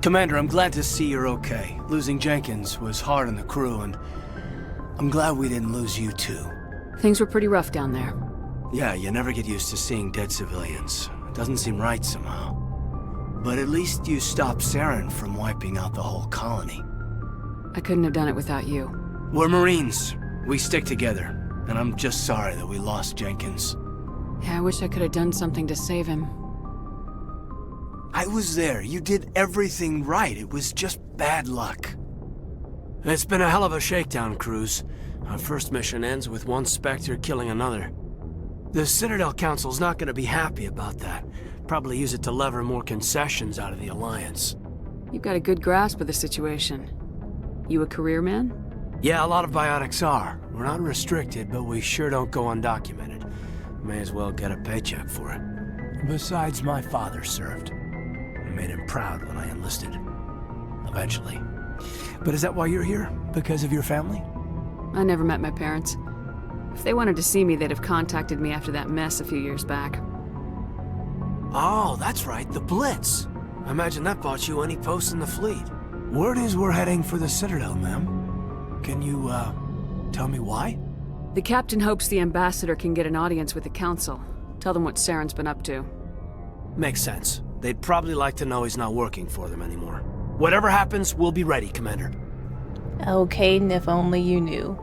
Commander, I'm glad to see you're okay. Losing Jenkins was hard on the crew, and I'm glad we didn't lose you too. Things were pretty rough down there. Yeah, you never get used to seeing dead civilians. It doesn't seem right somehow. But at least you stopped Saren from wiping out the whole colony. I couldn't have done it without you. We're Marines. We stick together. And I'm just sorry that we lost Jenkins. Yeah, I wish I could have done something to save him. I was there. You did everything right. It was just bad luck. It's been a hell of a shakedown, Cruz. Our first mission ends with one Spectre killing another. The Citadel Council's not gonna be happy about that. Probably use it to lever more concessions out of the Alliance. You've got a good grasp of the situation. You a career man? Yeah, a lot of biotics are. We're not restricted, but we sure don't go undocumented. May as well get a paycheck for it. Besides, my father served. I made him proud when I enlisted. Eventually. But is that why you're here? Because of your family? I never met my parents. If they wanted to see me, they'd have contacted me after that mess a few years back. Oh, that's right, the Blitz. I imagine that bought you any post in the fleet. Word is we're heading for the Citadel, ma'am. Can you, tell me why? The captain hopes the ambassador can get an audience with the council. Tell them what Saren's been up to. Makes sense. They'd probably like to know he's not working for them anymore. Whatever happens, we'll be ready, Commander. Okay, and if only you knew.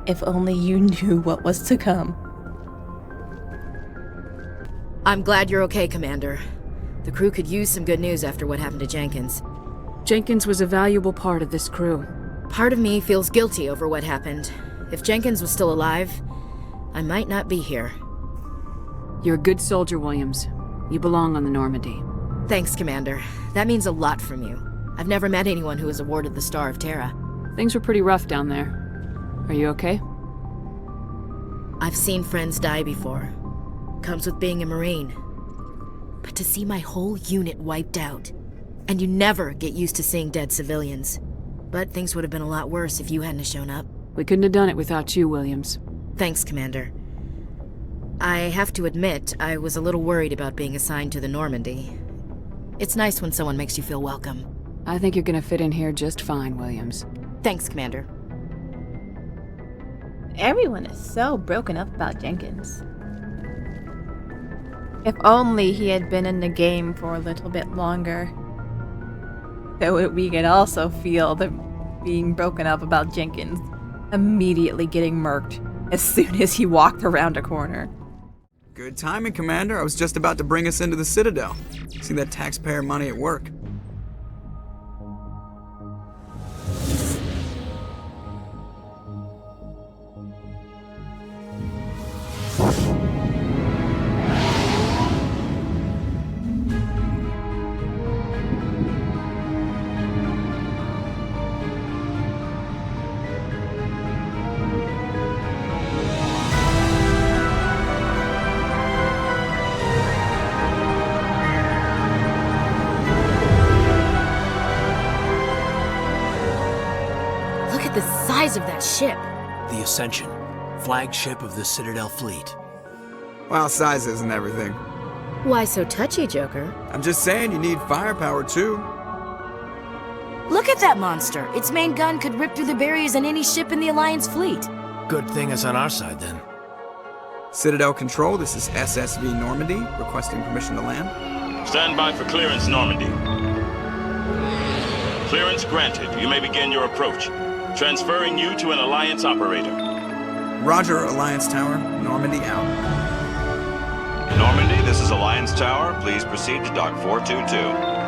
If only you knew what was to come. I'm glad you're okay, Commander. The crew could use some good news after what happened to Jenkins. Jenkins was a valuable part of this crew. Part of me feels guilty over what happened. If Jenkins was still alive, I might not be here. You're a good soldier, Williams. You belong on the Normandy. Thanks, Commander. That means a lot from you. I've never met anyone who was awarded the Star of Terra. Things were pretty rough down there. Are you okay? I've seen friends die before. Comes with being a Marine. But to see my whole unit wiped out, and you never get used to seeing dead civilians. But things would have been a lot worse if you hadn't shown up. We couldn't have done it without you, Williams. Thanks, Commander. I have to admit, I was a little worried about being assigned to the Normandy. It's nice when someone makes you feel welcome. I think you're gonna fit in here just fine, Williams. Thanks, Commander. Everyone is so broken up about Jenkins. If only he had been in the game for a little bit longer. So we could also feel the being broken up about Jenkins immediately getting murked as soon as he walked around a corner. Good timing, Commander. I was just about to bring us into the Citadel. See that taxpayer money at work. The size of that ship. The Ascension, flagship of the Citadel fleet. Well, size isn't everything. Why so touchy, Joker? I'm just saying you need firepower, too. Look at that monster. Its main gun could rip through the barriers in any ship in the Alliance fleet. Good thing it's on our side, then. Citadel Control, this is SSV Normandy, requesting permission to land. Stand by for clearance, Normandy. Clearance granted. You may begin your approach. Transferring you to an Alliance operator. Roger, Alliance Tower. Normandy out. Normandy, this is Alliance Tower. Please proceed to Dock 422.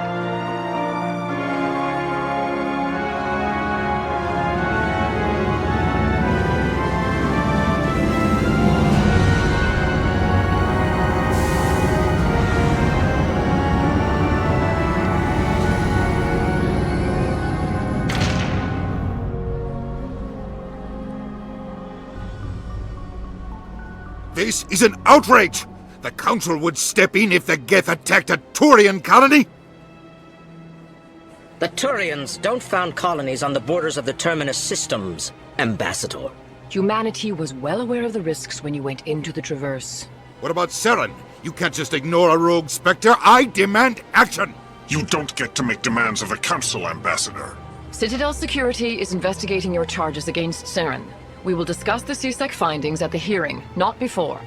This is an outrage! The Council would step in if the Geth attacked a Turian colony? The Turians don't found colonies on the borders of the Terminus systems, Ambassador. Humanity was well aware of the risks when you went into the Traverse. What about Saren? You can't just ignore a rogue Spectre. I demand action! You don't get to make demands of the Council, Ambassador. Citadel Security is investigating your charges against Saren. We will discuss the CSEC findings at the hearing, not before.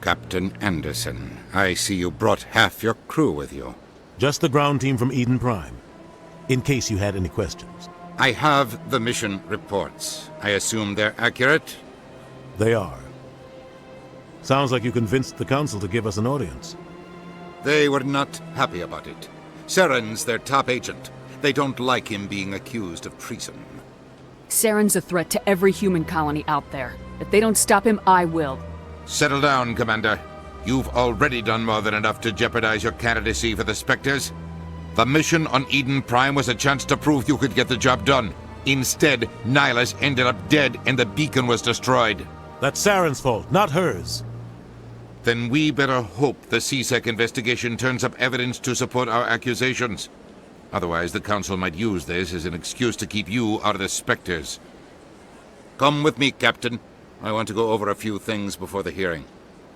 Captain Anderson, I see you brought half your crew with you. Just the ground team from Eden Prime, in case you had any questions. I have the mission reports. I assume they're accurate? They are. Sounds like you convinced the Council to give us an audience. They were not happy about it. Saren's their top agent. They don't like him being accused of treason. Saren's a threat to every human colony out there. If they don't stop him, I will. Settle down, Commander. You've already done more than enough to jeopardize your candidacy for the Spectres. The mission on Eden Prime was a chance to prove you could get the job done. Instead, Nihilus ended up dead and the beacon was destroyed. That's Saren's fault, not hers. Then we better hope the CSEC investigation turns up evidence to support our accusations. Otherwise, the Council might use this as an excuse to keep you out of the Spectres. Come with me, Captain. I want to go over a few things before the hearing.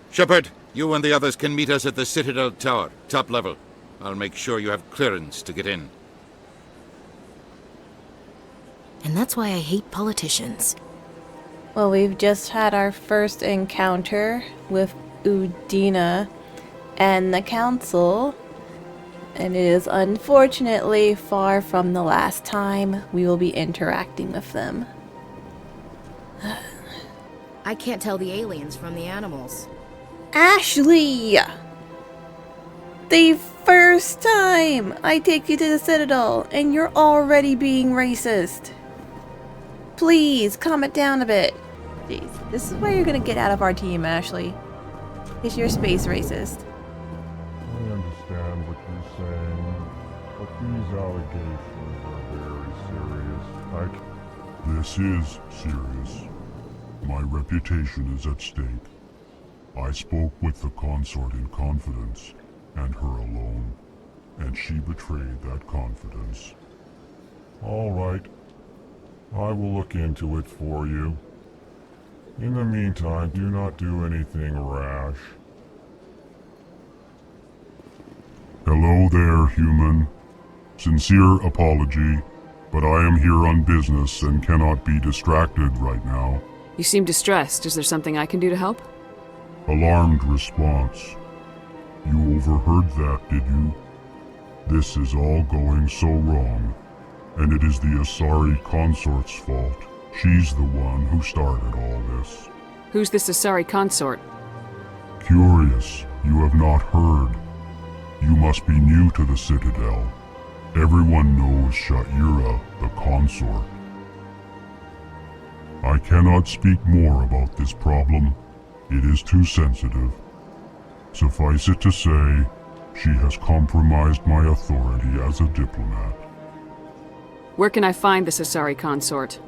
Shepard, you and the others can meet us at the Citadel Tower, top level. I'll make sure you have clearance to get in. And that's why I hate politicians. Well, we've just had our first encounter with Udina and the Council, and it is unfortunately far from the last time we will be interacting with them. I can't tell the aliens from the animals. Ashley! The first time I take you to the Citadel and you're already being racist. Please, calm it down a bit. Jeez, this is why you're gonna get out of our team, Ashley. Because you're space racist. I understand what you're saying, but these allegations are very serious. This is serious. My reputation is at stake. I spoke with the consort in confidence, and her alone, and she betrayed that confidence. All right. I will look into it for you. In the meantime, do not do anything rash. Hello there, human. Sincere apology, but I am here on business and cannot be distracted right now. You seem distressed. Is there something I can do to help? Alarmed response. You overheard that, did you? This is all going so wrong, and it is the Asari consort's fault. She's the one who started all this. Who's this Asari consort? Curious, you have not heard. You must be new to the Citadel. Everyone knows Sha'ira, the consort. I cannot speak more about this problem. It is too sensitive. Suffice it to say, she has compromised my authority as a diplomat. Where can I find this Asari consort?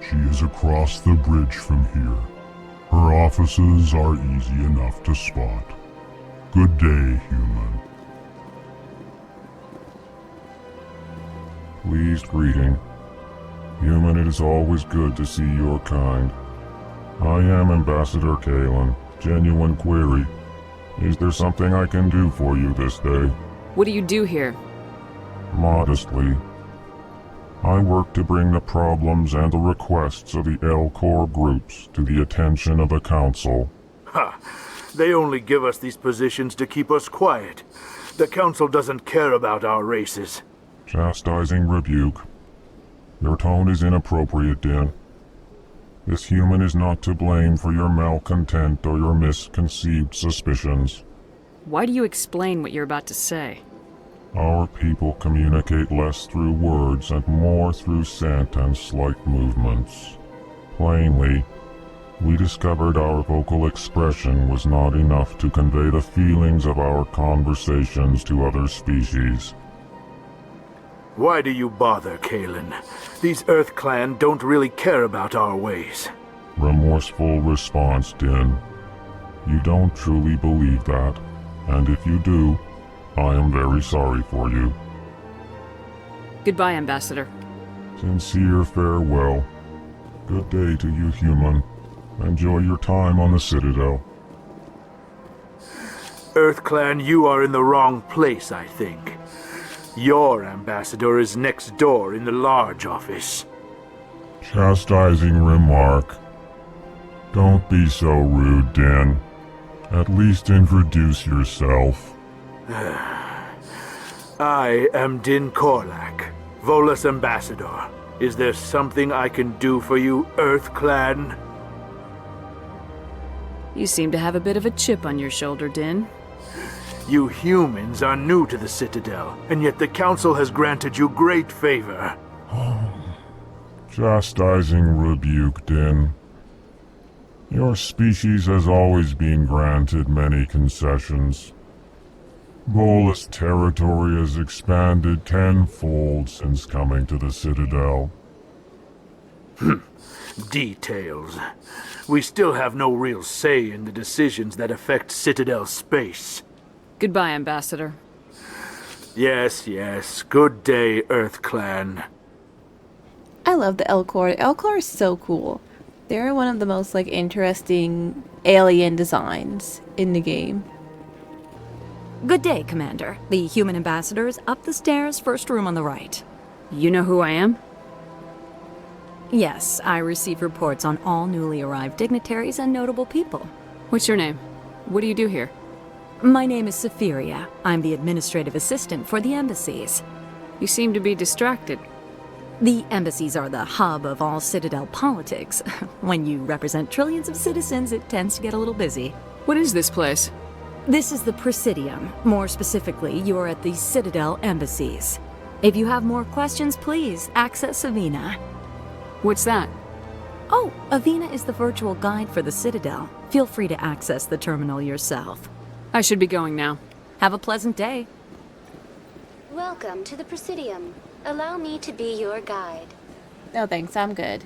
She is across the bridge from here. Her offices are easy enough to spot. Good day, human. Pleased greeting. Human, it is always good to see your kind. I am Ambassador Kalen. Genuine query. Is there something I can do for you this day? What do you do here? Modestly. I work to bring the problems and the requests of the L-Corps groups to the attention of the Council. Ha! They only give us these positions to keep us quiet. The Council doesn't care about our races. Chastising rebuke. Your tone is inappropriate, Din. This human is not to blame for your malcontent or your misconceived suspicions. Why do you explain what you're about to say? Our people communicate less through words and more through scent and slight movements. Plainly, we discovered our vocal expression was not enough to convey the feelings of our conversations to other species. Why do you bother, Kalen? These Earth Clan don't really care about our ways. Remorseful response, Din. You don't truly believe that, and if you do, I am very sorry for you. Goodbye, Ambassador. Sincere farewell. Good day to you, human. Enjoy your time on the Citadel. EarthClan, you are in the wrong place, I think. Your ambassador is next door in the large office. Chastising remark. Don't be so rude, Din. At least introduce yourself. I am Din Korlak, Volus ambassador. Is there something I can do for you, EarthClan? You seem to have a bit of a chip on your shoulder, Din. You humans are new to the Citadel, and yet the Council has granted you great favor. Chastising rebuke, Din. Your species has always been granted many concessions. Volus territory has expanded tenfold since coming to the Citadel. Details. We still have no real say in the decisions that affect Citadel space. Goodbye, Ambassador. Yes, yes. Good day, EarthClan. I love the Elcor. Elcor is so cool. They're one of the most, interesting alien designs in the game. Good day, Commander. The human ambassador is up the stairs, first room on the right. You know who I am? Yes, I receive reports on all newly arrived dignitaries and notable people. What's your name? What do you do here? My name is Safiria. I'm the administrative assistant for the embassies. You seem to be distracted. The embassies are the hub of all Citadel politics. When you represent trillions of citizens, it tends to get a little busy. What is this place? This is the Presidium. More specifically, you are at the Citadel embassies. If you have more questions, please access Avina. What's that? Oh, Avina is the virtual guide for the Citadel. Feel free to access the terminal yourself. I should be going now. Have a pleasant day. Welcome to the Presidium. Allow me to be your guide. No thanks, I'm good.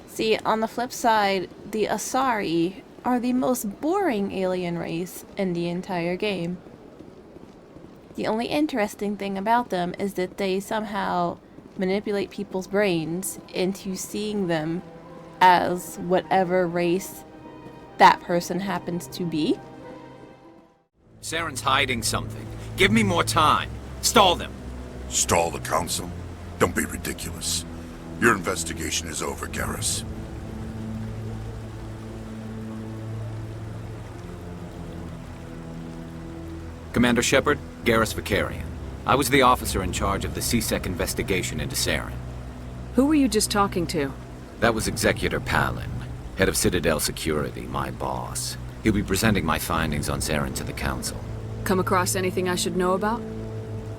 See, on the flip side, the Asari are the most boring alien race in the entire game. The only interesting thing about them is that they somehow manipulate people's brains into seeing them as whatever race that person happens to be. Saren's hiding something. Give me more time. Stall them. Stall the Council? Don't be ridiculous. Your investigation is over, Garrus. Commander Shepard, Garrus Vicarian. I was the officer in charge of the CSEC investigation into Saren. Who were you just talking to? That was Executor Palin, head of Citadel Security, my boss. He'll be presenting my findings on Saren to the Council. Come across anything I should know about?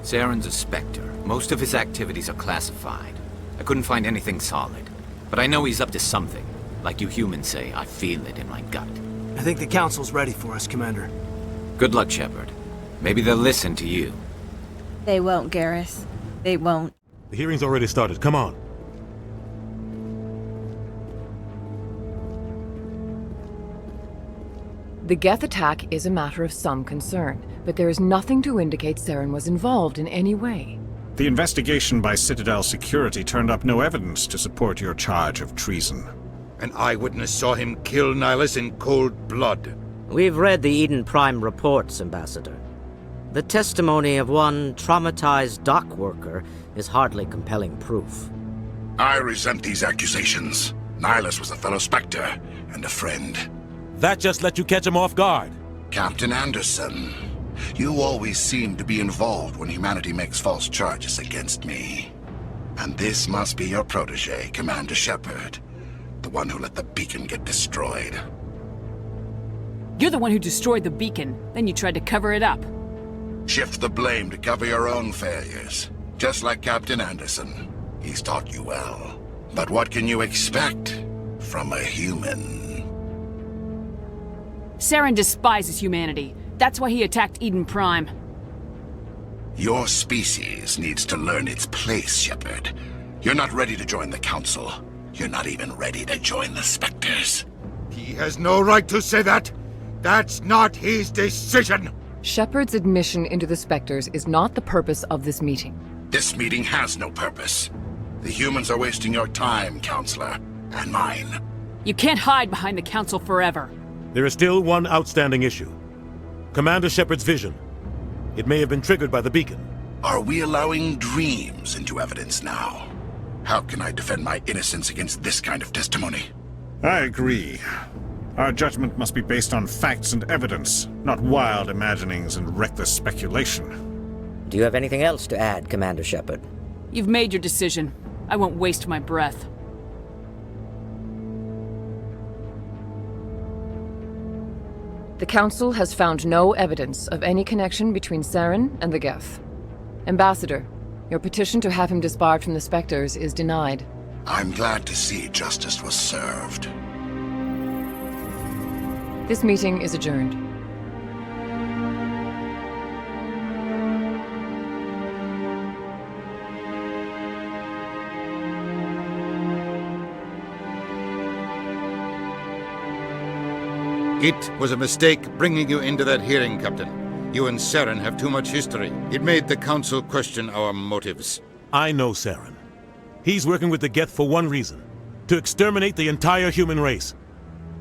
Saren's a Spectre. Most of his activities are classified. I couldn't find anything solid. But I know he's up to something. Like you humans say, I feel it in my gut. I think the Council's ready for us, Commander. Good luck, Shepard. Maybe they'll listen to you. They won't, Garrus. They won't. The hearing's already started. Come on. The Geth attack is a matter of some concern, but there is nothing to indicate Saren was involved in any way. The investigation by Citadel Security turned up no evidence to support your charge of treason. An eyewitness saw him kill Nihilus in cold blood. We've read the Eden Prime reports, Ambassador. The testimony of one traumatized dock worker is hardly compelling proof. I resent these accusations. Nihilus was a fellow Spectre and a friend. That just let you catch him off guard. Captain Anderson, you always seem to be involved when humanity makes false charges against me. And this must be your protege, Commander Shepard, the one who let the beacon get destroyed. You're the one who destroyed the beacon, then you tried to cover it up. Shift the blame to cover your own failures, just like Captain Anderson. He's taught you well. But what can you expect from a human? Saren despises humanity. That's why he attacked Eden Prime. Your species needs to learn its place, Shepard. You're not ready to join the Council. You're not even ready to join the Spectres. He has no right to say that. That's not his decision. Shepard's admission into the Spectres is not the purpose of this meeting. This meeting has no purpose. The humans are wasting your time, Counselor, and mine. You can't hide behind the Council forever. There is still one outstanding issue. Commander Shepard's vision. It may have been triggered by the beacon. Are we allowing dreams into evidence now? How can I defend my innocence against this kind of testimony? I agree. Our judgment must be based on facts and evidence, not wild imaginings and reckless speculation. Do you have anything else to add, Commander Shepard? You've made your decision. I won't waste my breath. The Council has found no evidence of any connection between Saren and the Geth. Ambassador, your petition to have him disbarred from the Spectres is denied. I'm glad to see justice was served. This meeting is adjourned. It was a mistake bringing you into that hearing, Captain. You and Saren have too much history. It made the Council question our motives. I know Saren. He's working with the Geth for one reason: to exterminate the entire human race.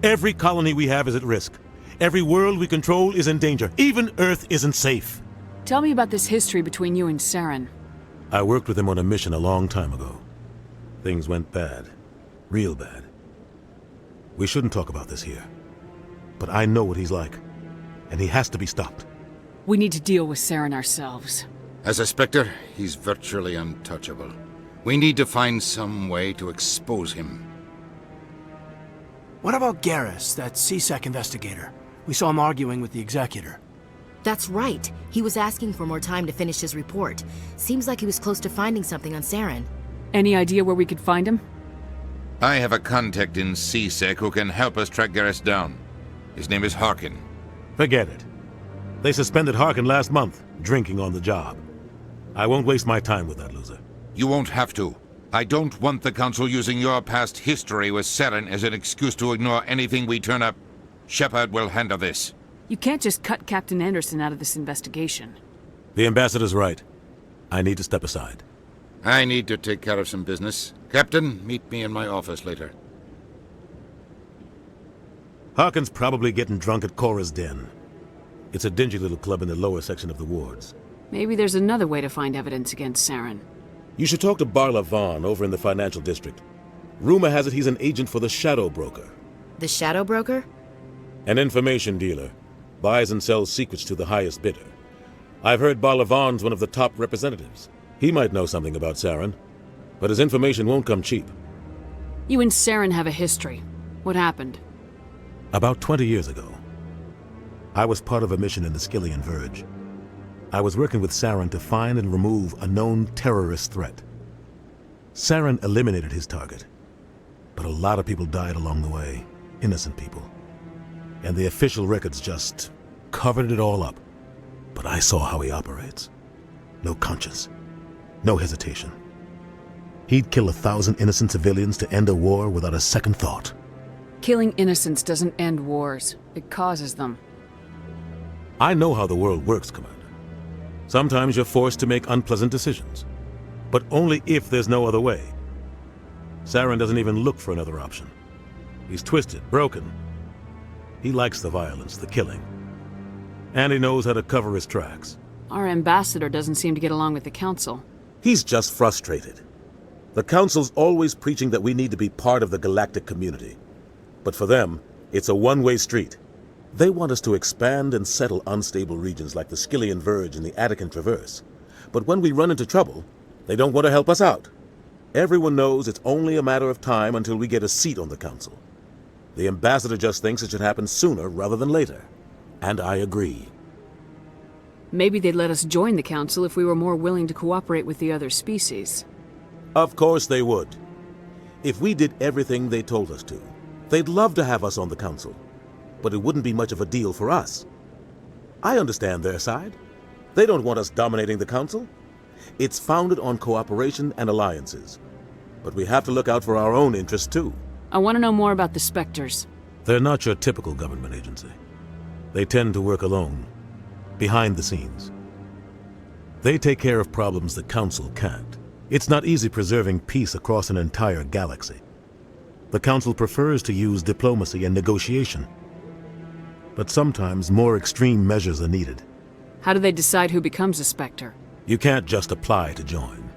Every colony we have is at risk. Every world we control is in danger. Even Earth isn't safe. Tell me about this history between you and Saren. I worked with him on a mission a long time ago. Things went bad. Real bad. We shouldn't talk about this here. But I know what he's like, and he has to be stopped. We need to deal with Saren ourselves. As a Spectre, he's virtually untouchable. We need to find some way to expose him. What about Garrus, that CSEC investigator? We saw him arguing with the Executor. That's right. He was asking for more time to finish his report. Seems like he was close to finding something on Saren. Any idea where we could find him? I have a contact in CSEC who can help us track Garrus down. His name is Harkin. Forget it. They suspended Harkin last month, drinking on the job. I won't waste my time with that loser. You won't have to. I don't want the Council using your past history with Saren as an excuse to ignore anything we turn up. Shepard will handle this. You can't just cut Captain Anderson out of this investigation. The Ambassador's right. I need to step aside. I need to take care of some business. Captain, meet me in my office later. Harkin's probably getting drunk at Cora's Den. It's a dingy little club in the lower section of the wards. Maybe there's another way to find evidence against Saren. You should talk to Barla Vaughn over in the financial district. Rumor has it he's an agent for the Shadow Broker. The Shadow Broker? An information dealer. Buys and sells secrets to the highest bidder. I've heard Barla Vaughn's one of the top representatives. He might know something about Saren, but his information won't come cheap. You and Saren have a history. What happened? About 20 years ago, I was part of a mission in the Skillian Verge. I was working with Saren to find and remove a known terrorist threat. Saren eliminated his target, but a lot of people died along the way, innocent people. And the official records just covered it all up. But I saw how he operates. No conscience, no hesitation. He'd kill 1,000 innocent civilians to end a war without a second thought. Killing innocents doesn't end wars. It causes them. I know how the world works, Commander. Sometimes you're forced to make unpleasant decisions, but only if there's no other way. Saren doesn't even look for another option. He's twisted, broken. He likes the violence, the killing. And he knows how to cover his tracks. Our ambassador doesn't seem to get along with the Council. He's just frustrated. The Council's always preaching that we need to be part of the galactic community. But for them, it's a one-way street. They want us to expand and settle unstable regions like the Skillian Verge and the Attican Traverse. But when we run into trouble, they don't want to help us out. Everyone knows it's only a matter of time until we get a seat on the Council. The ambassador just thinks it should happen sooner rather than later. And I agree. Maybe they'd let us join the Council if we were more willing to cooperate with the other species. Of course they would. If we did everything they told us to, they'd love to have us on the Council. But it wouldn't be much of a deal for us. I understand their side. They don't want us dominating the Council. It's founded on cooperation and alliances. But we have to look out for our own interests too. I want to know more about the Spectres. They're not your typical government agency. They tend to work alone, behind the scenes. They take care of problems the Council can't. It's not easy preserving peace across an entire galaxy. The Council prefers to use diplomacy and negotiation. But sometimes more extreme measures are needed. How do they decide who becomes a Spectre? You can't just apply to join.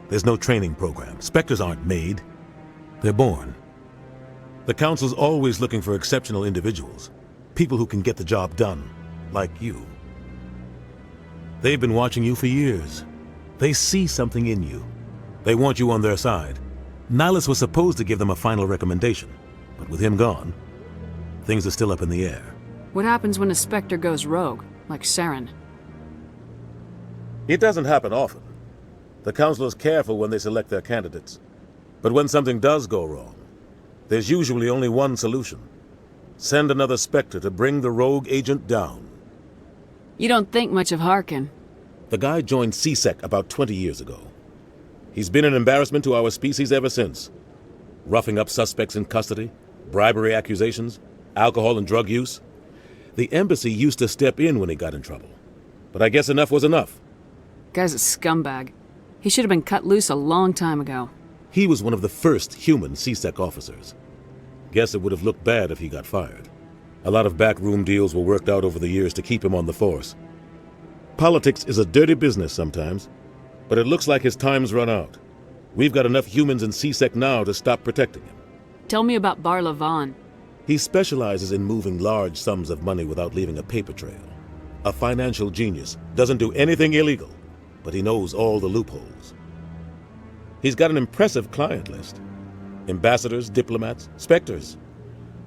There's no training program. Spectres aren't made. They're born. The Council's always looking for exceptional individuals. People who can get the job done, like you. They've been watching you for years. They see something in you. They want you on their side. Nihilus was supposed to give them a final recommendation, but with him gone, things are still up in the air. What happens when a Spectre goes rogue, like Saren? It doesn't happen often. The Council is careful when they select their candidates. But when something does go wrong, there's usually only one solution. Send another Spectre to bring the rogue agent down. You don't think much of Harkin. The guy joined CSEC about 20 years ago. He's been an embarrassment to our species ever since. Roughing up suspects in custody, bribery accusations, alcohol and drug use. The embassy used to step in when he got in trouble. But I guess enough was enough. Guy's a scumbag. He should have been cut loose a long time ago. He was one of the first human CSEC officers. Guess it would have looked bad if he got fired. A lot of backroom deals were worked out over the years to keep him on the force. Politics is a dirty business sometimes, but it looks like his time's run out. We've got enough humans in CSEC now to stop protecting him. Tell me about Barla Vaughn. He specializes in moving large sums of money without leaving a paper trail. A financial genius, doesn't do anything illegal, but he knows all the loopholes. He's got an impressive client list. Ambassadors, diplomats, Spectres.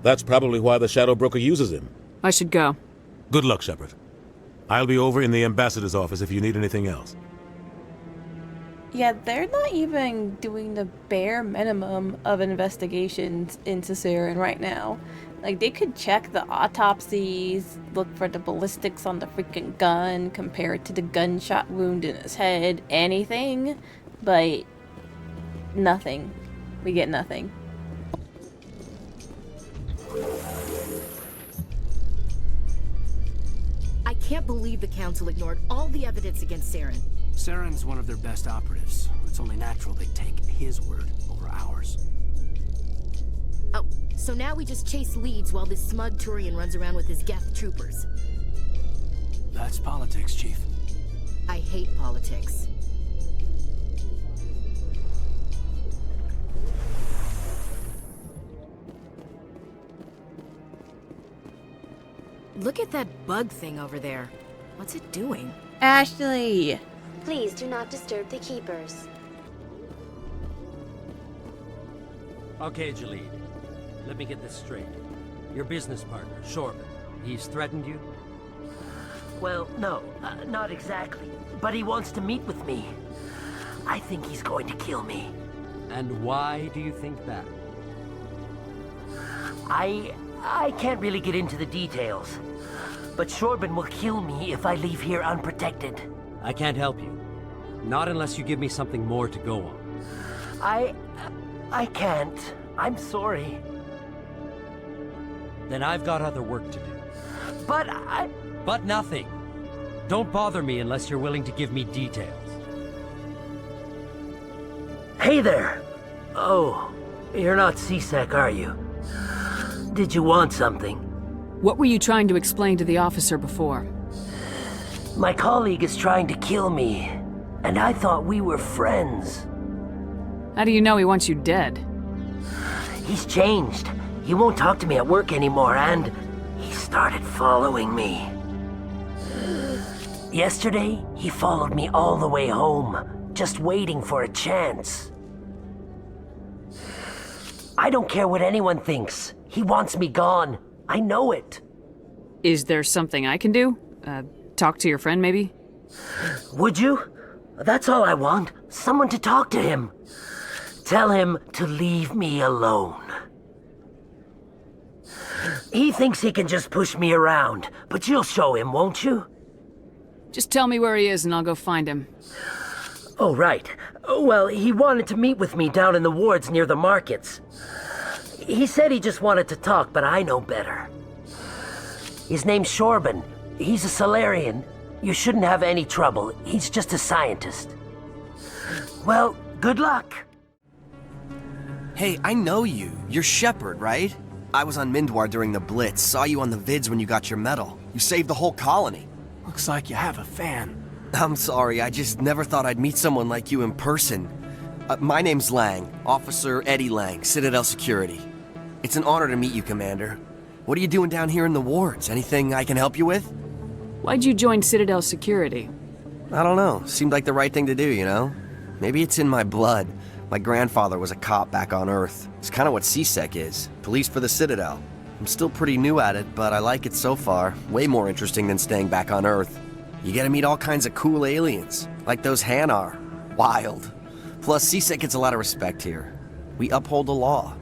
That's probably why the Shadow Broker uses him. I should go. Good luck, Shepard. I'll be over in the ambassador's office if you need anything else. Yeah, they're not even doing the bare minimum of investigations into Saren right now. Like, they could check the autopsies, look for the ballistics on the freaking gun, compare it to the gunshot wound in his head, anything, but nothing. We get nothing. I can't believe the Council ignored all the evidence against Saren. Saren's one of their best operatives. It's only natural they take his word over ours. Oh, so now we just chase leads while this smug Turian runs around with his Geth troopers. That's politics, Chief. I hate politics. Look at that bug thing over there. What's it doing? Ashley! Please do not disturb the keepers. Okay, Jalid. Let me get this straight. Your business partner, Shorman, he's threatened you? Well, no, not exactly. But he wants to meet with me. I think he's going to kill me. And why do you think that? I can't really get into the details. But Shorban will kill me if I leave here unprotected. I can't help you. Not unless you give me something more to go on. I can't. I'm sorry. Then I've got other work to do. But nothing. Don't bother me unless you're willing to give me details. Hey there! Oh, you're not CSEC, are you? Did you want something? What were you trying to explain to the officer before? My colleague is trying to kill me, and I thought we were friends. How do you know he wants you dead? He's changed. He won't talk to me at work anymore, and he started following me. Yesterday, he followed me all the way home, just waiting for a chance. I don't care what anyone thinks. He wants me gone. I know it. Is there something I can do? Talk to your friend, maybe? Would you? That's all I want. Someone to talk to him. Tell him to leave me alone. He thinks he can just push me around, but you'll show him, won't you? Just tell me where he is and I'll go find him. Oh, right. Well, he wanted to meet with me down in the wards near the markets. He said he just wanted to talk, but I know better. His name's Shorban. He's a Solarian. You shouldn't have any trouble. He's just a scientist. Well, good luck. Hey, I know you. You're Shepard, right? I was on Mindwar during the Blitz. Saw you on the vids when you got your medal. You saved the whole colony. Looks like you have a fan. I'm sorry, I just never thought I'd meet someone like you in person. My name's Lang, Officer Eddie Lang, Citadel Security. It's an honor to meet you, Commander. What are you doing down here in the wards? Anything I can help you with? Why'd you join Citadel Security? I don't know. Seemed like the right thing to do, you know? Maybe it's in my blood. My grandfather was a cop back on Earth. It's kind of what CSEC is. Police for the Citadel. I'm still pretty new at it, but I like it so far. Way more interesting than staying back on Earth. You get to meet all kinds of cool aliens, like those Hanar. Wild. Plus, CSEC gets a lot of respect here. We uphold the law.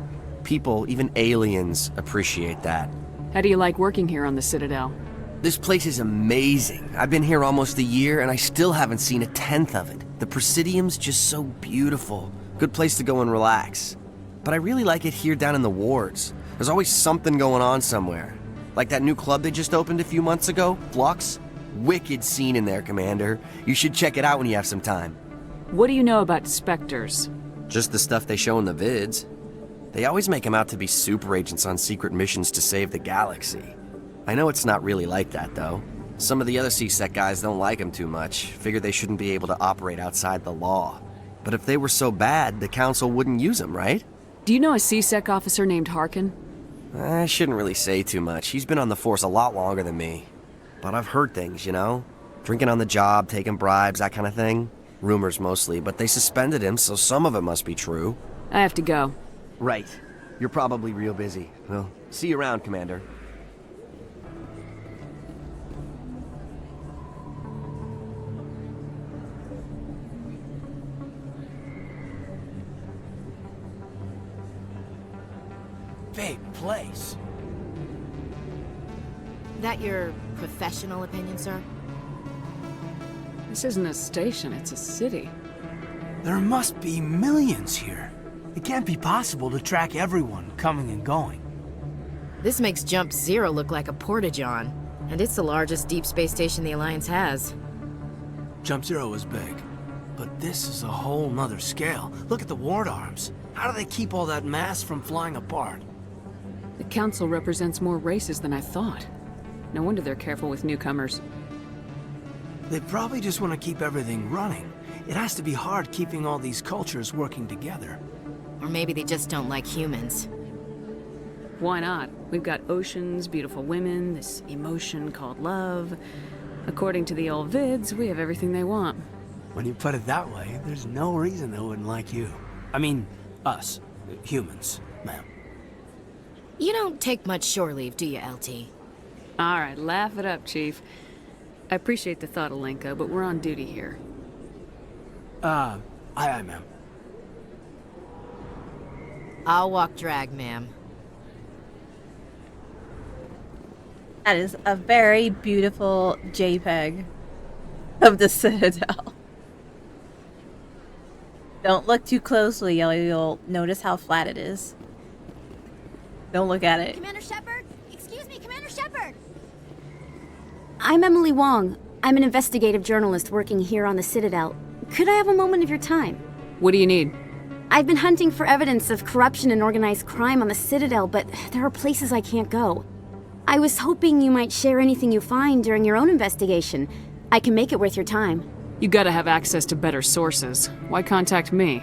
People, even aliens, appreciate that. How do you like working here on the Citadel? This place is amazing. I've been here almost a year, and I still haven't seen a tenth of it. The Presidium's just so beautiful. Good place to go and relax. But I really like it here down in the wards. There's always something going on somewhere. Like that new club they just opened a few months ago, Flux. Wicked scene in there, Commander. You should check it out when you have some time. What do you know about Spectres? Just the stuff they show in the vids. They always make them out to be super agents on secret missions to save the galaxy. I know it's not really like that, though. Some of the other CSEC guys don't like them too much. Figure they shouldn't be able to operate outside the law. But if they were so bad, the Council wouldn't use them, right? Do you know a CSEC officer named Harkin? I shouldn't really say too much. He's been on the force a lot longer than me. But I've heard things, you know? Drinking on the job, taking bribes, that kind of thing. Rumors mostly, but they suspended him, so some of it must be true. I have to go. Right. You're probably real busy. Well, see you around, Commander. Big place. That your professional opinion, sir? This isn't a station, it's a city. There must be millions here. It can't be possible to track everyone coming and going. This makes Jump Zero look like a porta-john, and it's the largest deep space station the Alliance has. Jump Zero is big, but this is a whole nother scale. Look at the ward arms. How do they keep all that mass from flying apart? The Council represents more races than I thought. No wonder they're careful with newcomers. They probably just want to keep everything running. It has to be hard keeping all these cultures working together. Or maybe they just don't like humans. Why not? We've got oceans, beautiful women, this emotion called love. According to the old vids, we have everything they want. When you put it that way, there's no reason they wouldn't like you. I mean, us. Humans, ma'am. You don't take much shore leave, do you, LT? All right, laugh it up, Chief. I appreciate the thought, Alenka, but we're on duty here. Aye, ma'am. I'll walk drag, ma'am. That is a very beautiful JPEG of the Citadel. Don't look too closely, you'll notice how flat it is. Don't look at it. Commander Shepard? Excuse me, Commander Shepard! I'm Emily Wong. I'm an investigative journalist working here on the Citadel. Could I have a moment of your time? What do you need? I've been hunting for evidence of corruption and organized crime on the Citadel, but there are places I can't go. I was hoping you might share anything you find during your own investigation. I can make it worth your time. You gotta have access to better sources. Why contact me?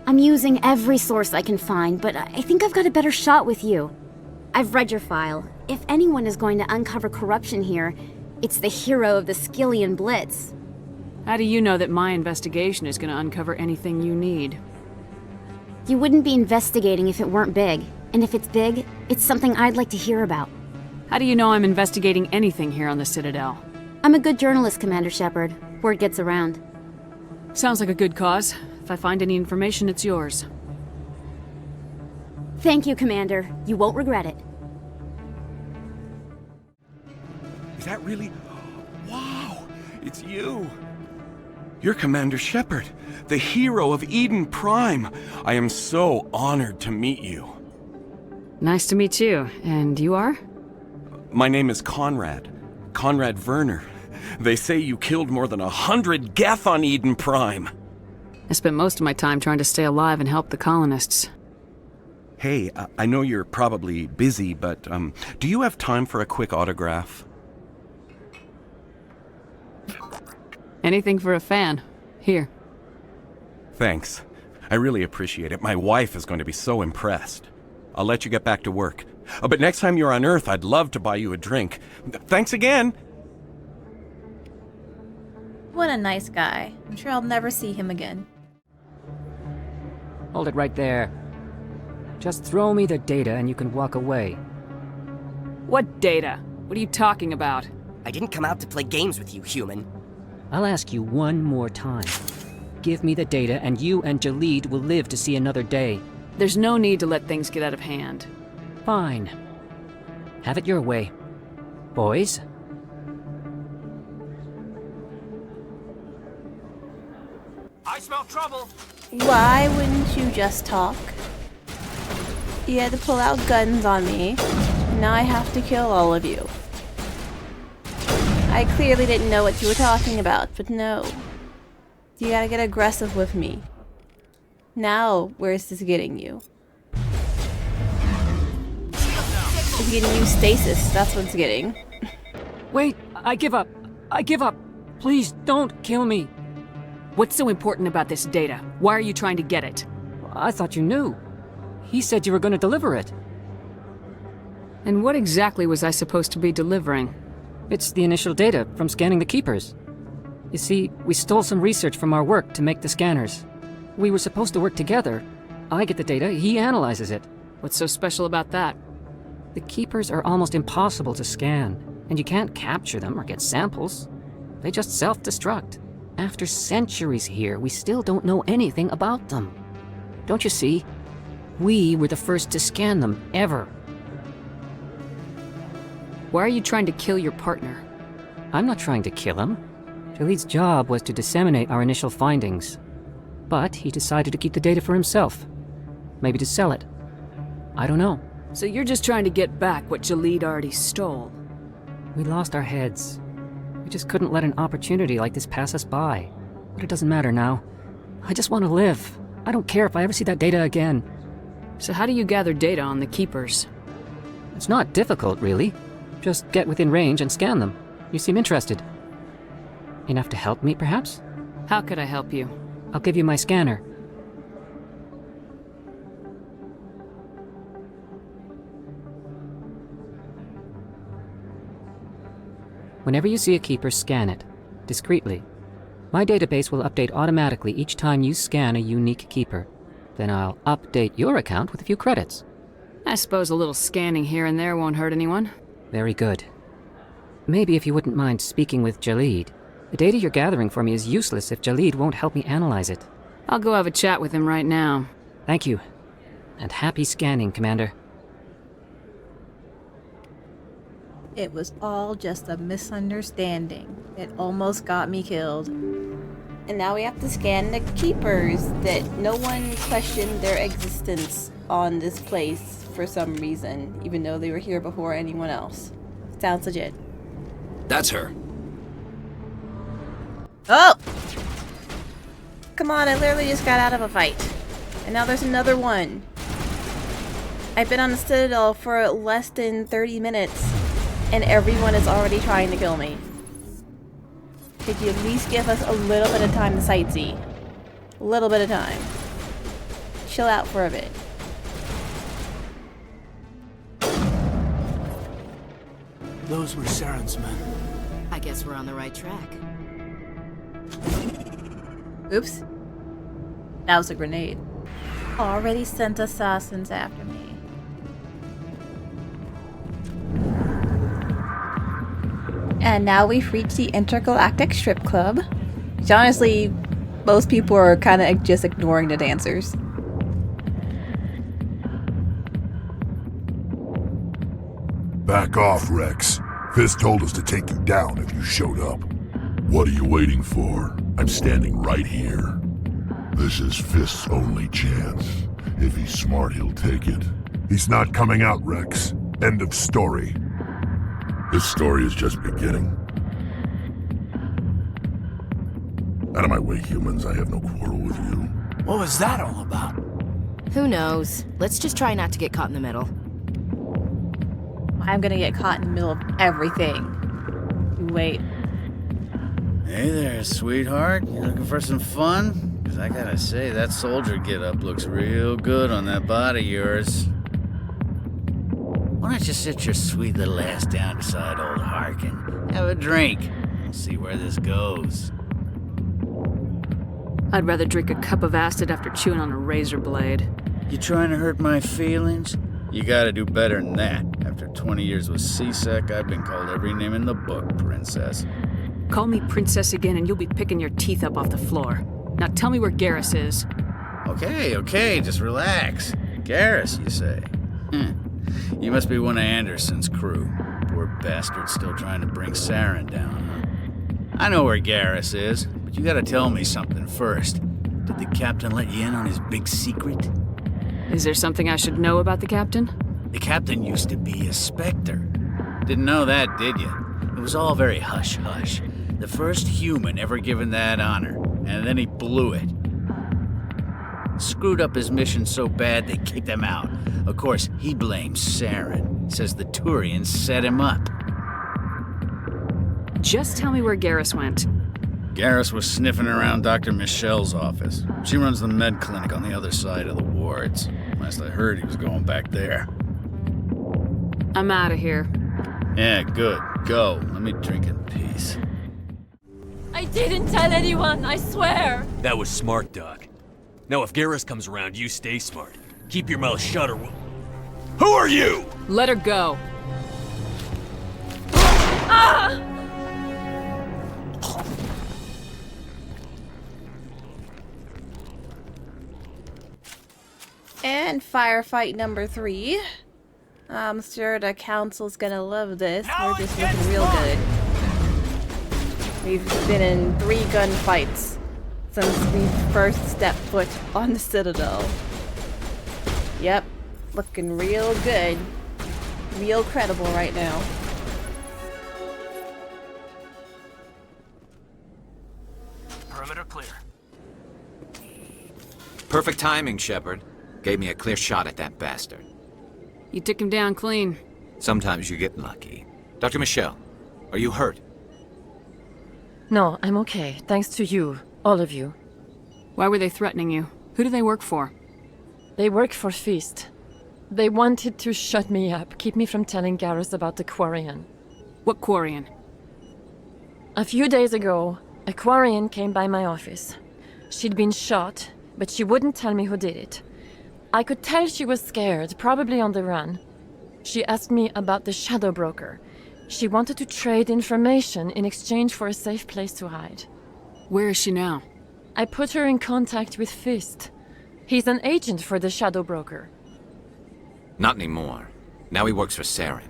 I'm using every source I can find, but I think I've got a better shot with you. I've read your file. If anyone is going to uncover corruption here, it's the hero of the Skillian Blitz. How do you know that my investigation is gonna uncover anything you need? You wouldn't be investigating if it weren't big. And if it's big, it's something I'd like to hear about. How do you know I'm investigating anything here on the Citadel? I'm a good journalist, Commander Shepard. Word gets around. Sounds like a good cause. If I find any information, it's yours. Thank you, Commander. You won't regret it. Is that really... Wow! It's you! You're Commander Shepard, the hero of Eden Prime. I am so honored to meet you. Nice to meet you. And you are? My name is Conrad. Conrad Werner. They say you killed more than 100 Geth on Eden Prime. I spent most of my time trying to stay alive and help the colonists. Hey, I know you're probably busy, but do you have time for a quick autograph? Anything for a fan. Here. Thanks. I really appreciate it. My wife is going to be so impressed. I'll let you get back to work. But next time you're on Earth, I'd love to buy you a drink. Thanks again! What a nice guy. I'm sure I'll never see him again. Hold it right there. Just throw me the data and you can walk away. What data? What are you talking about? I didn't come out to play games with you, human. I'll ask you one more time. Give me the data and you and Jalid will live to see another day. There's no need to let things get out of hand. Fine. Have it your way. Boys? I smell trouble! Why wouldn't you just talk? You had to pull out guns on me. Now I have to kill all of you. I clearly didn't know what you were talking about, but no. You gotta get aggressive with me. Now, where's this getting you? It's getting you stasis, that's what it's getting. Wait, I give up. I give up. Please don't kill me. What's so important about this data? Why are you trying to get it? I thought you knew. He said you were going to deliver it. And what exactly was I supposed to be delivering? It's the initial data from scanning the Keepers. You see, we stole some research from our work to make the scanners. We were supposed to work together. I get the data, he analyzes it. What's so special about that? The Keepers are almost impossible to scan, and you can't capture them or get samples. They just self-destruct. After centuries here, we still don't know anything about them. Don't you see? We were the first to scan them, ever. Why are you trying to kill your partner? I'm not trying to kill him. Jalid's job was to disseminate our initial findings. But he decided to keep the data for himself. Maybe to sell it. I don't know. So you're just trying to get back what Jalid already stole? We lost our heads. We just couldn't let an opportunity like this pass us by. But it doesn't matter now. I just want to live. I don't care if I ever see that data again. So how do you gather data on the Keepers? It's not difficult, really. Just get within range and scan them. You seem interested. Enough to help me, perhaps? How could I help you? I'll give you my scanner. Whenever you see a Keeper, scan it. Discreetly. My database will update automatically each time you scan a unique Keeper. Then I'll update your account with a few credits. I suppose a little scanning here and there won't hurt anyone. Very good. Maybe if you wouldn't mind speaking with Jalid. The data you're gathering for me is useless if Jalid won't help me analyze it. I'll go have a chat with him right now. Thank you. And happy scanning, Commander. It was all just a misunderstanding. It almost got me killed. And now we have to scan the Keepers that no one questioned their existence on this place for some reason, even though they were here before anyone else. Sounds legit. That's her. Oh! Come on, I literally just got out of a fight. And now there's another one. I've been on the Citadel for less than 30 minutes, and everyone is already trying to kill me. Could you at least give us a little bit of time to sightsee? A little bit of time. Chill out for a bit. Those were Saren's men. I guess we're on the right track. Oops. That was a grenade. Already sent assassins after me. And now we've reached the Intergalactic Strip Club. Which honestly, most people are kind of just ignoring the dancers. Back off, Wrex. Fist told us to take you down if you showed up. What are you waiting for? I'm standing right here. This is Fist's only chance. If he's smart, he'll take it. He's not coming out, Wrex. End of story. This story is just beginning. Out of my way, humans. I have no quarrel with you. What was that all about? Who knows? Let's just try not to get caught in the middle. I'm gonna get caught in the middle of everything. Wait. Hey there, sweetheart. You looking for some fun? Because I gotta say, that soldier get-up looks real good on that body of yours. Why don't you sit your sweet little ass down beside old Harkin? Have a drink. We'll see where this goes. I'd rather drink a cup of acid after chewing on a razor blade. You trying to hurt my feelings? You gotta do better than that. After 20 years with C-Sec, I've been called every name in the book, princess. Call me princess again and you'll be picking your teeth up off the floor. Now tell me where Garrus is. Okay, just relax. Garrus, you say? You must be one of Anderson's crew. Poor bastard still trying to bring Saren down, huh? I know where Garrus is, but you gotta tell me something first. Did the captain let you in on his big secret? Is there something I should know about the captain? The captain used to be a Spectre. Didn't know that, did you? It was all very hush-hush. The first human ever given that honor, and then he blew it. Screwed up his mission so bad they kicked him out. Of course, he blames Saren. Says the Turians set him up. Just tell me where Garrus went. Garrus was sniffing around Dr. Michelle's office. She runs the med clinic on the other side of the wards. Last I heard, he was going back there. I'm out of here. Yeah, good. Go. Let me drink in peace. I didn't tell anyone, I swear! That was smart, Doc. Now if Garrus comes around, you stay smart. Keep your mouth shut or we'll... Who are you? Let her go. Ah! And firefight number 3. I'm sure the council's gonna love this. We're just looking real good. We've been in 3 gunfights since we first stepped foot on the Citadel. Yep, looking real good. Real credible right now. Perimeter clear. Perfect timing, Shepard. Gave me a clear shot at that bastard. You took him down clean. Sometimes you get lucky. Dr. Michelle, are you hurt? No, I'm okay. Thanks to you. All of you. Why were they threatening you? Who do they work for? They work for Feast. They wanted to shut me up, keep me from telling Garrus about the Quarian. What Quarian? A few days ago, a Quarian came by my office. She'd been shot, but she wouldn't tell me who did it. I could tell she was scared, probably on the run. She asked me about the Shadow Broker. She wanted to trade information in exchange for a safe place to hide. Where is she now? I put her in contact with Fist. He's an agent for the Shadow Broker. Not anymore. Now he works for Saren.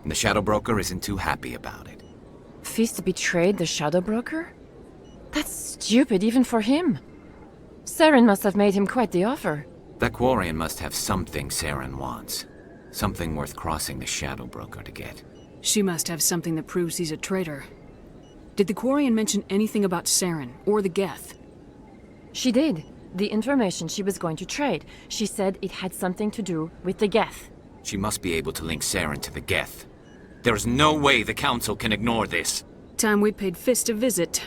And the Shadow Broker isn't too happy about it. Fist betrayed the Shadow Broker? That's stupid even for him. Saren must have made him quite the offer. That Quarian must have something Saren wants. Something worth crossing the Shadow Broker to get. She must have something that proves he's a traitor. Did the Quarian mention anything about Saren or the Geth? She did. The information she was going to trade. She said it had something to do with the Geth. She must be able to link Saren to the Geth. There's no way the Council can ignore this. Time we paid Fist a visit.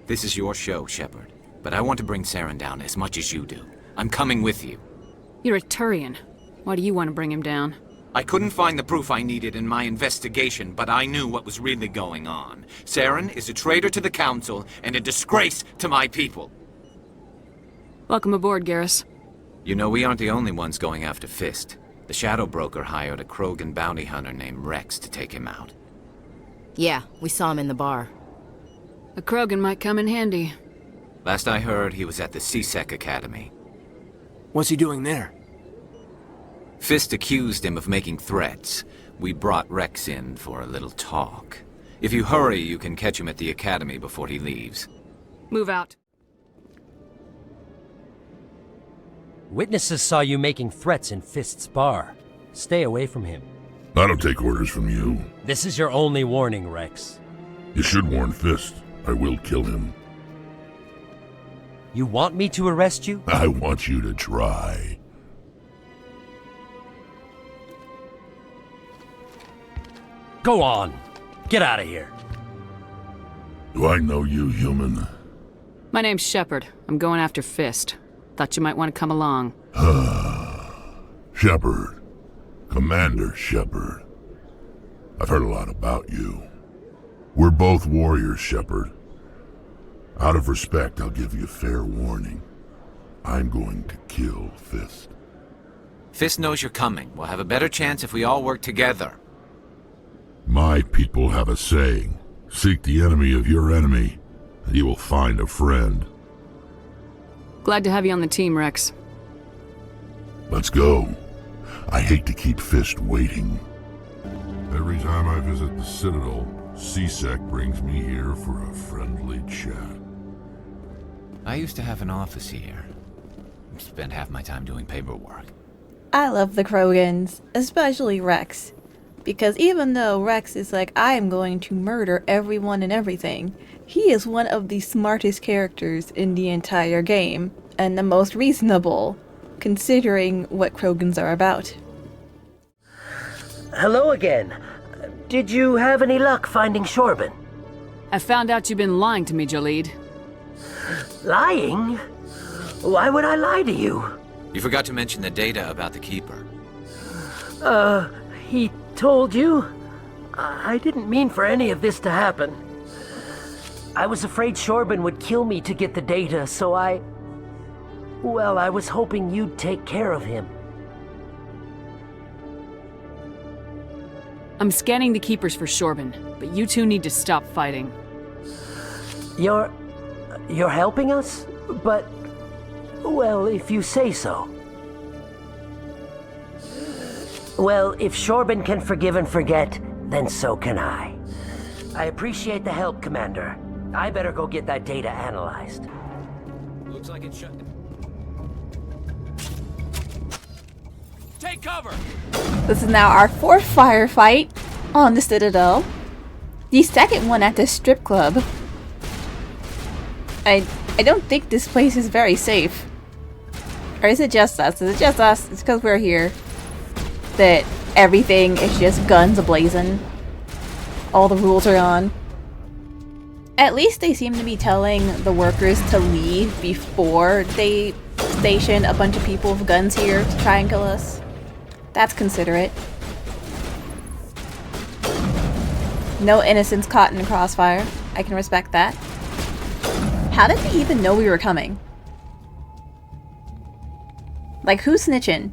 This is your show, Shepard. But I want to bring Saren down as much as you do. I'm coming with you. You're a Turian. Why do you want to bring him down? I couldn't find the proof I needed in my investigation, but I knew what was really going on. Saren is a traitor to the Council and a disgrace to my people. Welcome aboard, Garrus. You know, we aren't the only ones going after Fist. The Shadow Broker hired a Krogan bounty hunter named Wrex to take him out. Yeah, we saw him in the bar. A Krogan might come in handy. Last I heard, he was at the C-Sec Academy. What's he doing there? Fist accused him of making threats. We brought Wrex in for a little talk. If you hurry, you can catch him at the Academy before he leaves. Move out. Witnesses saw you making threats in Fist's bar. Stay away from him. I don't take orders from you. This is your only warning, Wrex. You should warn Fist. I will kill him. You want me to arrest you? I want you to try. Go on. Get out of here. Do I know you, human? My name's Shepard. I'm going after Fist. Thought you might want to come along. Shepard. Commander Shepard. I've heard a lot about you. We're both warriors, Shepard. Out of respect, I'll give you fair warning. I'm going to kill Fist. Fist knows you're coming. We'll have a better chance if we all work together. My people have a saying. Seek the enemy of your enemy, and you will find a friend. Glad to have you on the team, Wrex. Let's go. I hate to keep Fist waiting. Every time I visit the Citadel, C-Sec brings me here for a friendly chat. I used to have an office here. Spent half my time doing paperwork. I love the Krogans, especially Wrex. Because even though Wrex is like, I am going to murder everyone and everything, he is one of the smartest characters in the entire game, and the most reasonable, considering what Krogans are about. Hello again. Did you have any luck finding Shorben? I found out you've been lying to me, Jalid. Lying? Why would I lie to you? You forgot to mention the data about the Keeper. He told you? I didn't mean for any of this to happen. I was afraid Shorben would kill me to get the data, so I was hoping you'd take care of him. I'm scanning the Keepers for Shorben, but you two need to stop fighting. You're helping us? But, well, if you say so. Well, if Shorben can forgive and forget, then so can I. I appreciate the help, Commander. I better go get that data analyzed. Looks like it's shut. Take cover! This is now our 4th firefight on the Citadel. The 2nd one at the strip club. I don't think this place is very safe. Or is it just us? Is it just us? It's because we're here that everything is just guns a-blazing. All the rules are on. At least they seem to be telling the workers to leave before they station a bunch of people with guns here to try and kill us. That's considerate. No innocents caught in the crossfire. I can respect that. How did they even know we were coming? Like, who's snitching?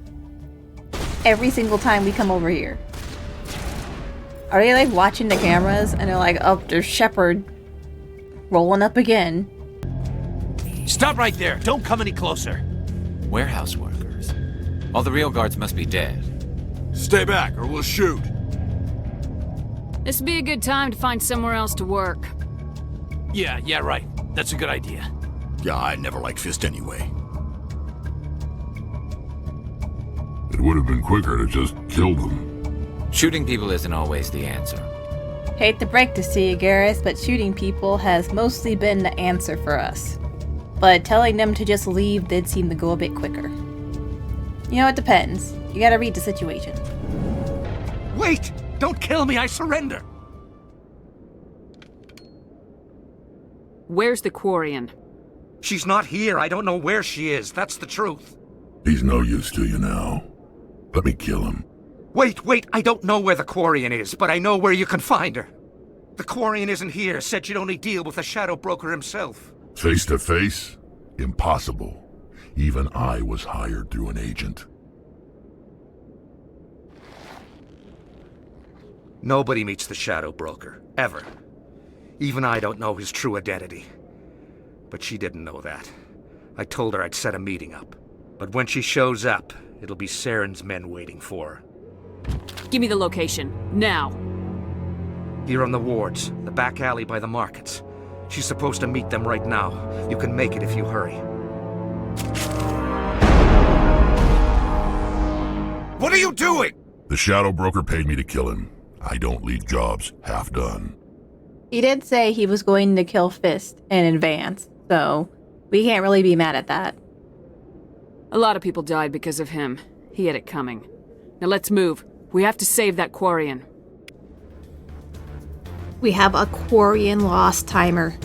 Every single time we come over here. Are they like watching the cameras and they're like, oh, there's Shepard rolling up again. Stop right there. Don't come any closer. Warehouse workers. All the real guards must be dead. Stay back or we'll shoot. This would be a good time to find somewhere else to work. Yeah, right. That's a good idea. Yeah, I never liked Fist anyway. It would have been quicker to just kill them. Shooting people isn't always the answer. Hate to break this to you, Garrus, but shooting people has mostly been the answer for us. But telling them to just leave did seem to go a bit quicker. You know, it depends. You gotta read the situation. Wait! Don't kill me, I surrender! Where's the Quarian? She's not here. I don't know where she is. That's the truth. He's no use to you now. Let me kill him. Wait, I don't know where the Quarian is, but I know where you can find her. The Quarian isn't here. Said you'd only deal with the Shadow Broker himself. Face to face? Impossible. Even I was hired through an agent. Nobody meets the Shadow Broker. Ever. Even I don't know his true identity. But she didn't know that. I told her I'd set a meeting up. But when she shows up, it'll be Saren's men waiting for her. Give me the location. Now. Here on the wards, the back alley by the markets. She's supposed to meet them right now. You can make it if you hurry. What are you doing? The Shadow Broker paid me to kill him. I don't leave jobs half done. He did say he was going to kill Fist in advance, so We can't really be mad at that. A lot of people died because of him. He had it coming. Now let's move. We have to save that Quarian. We have a Quarian lost timer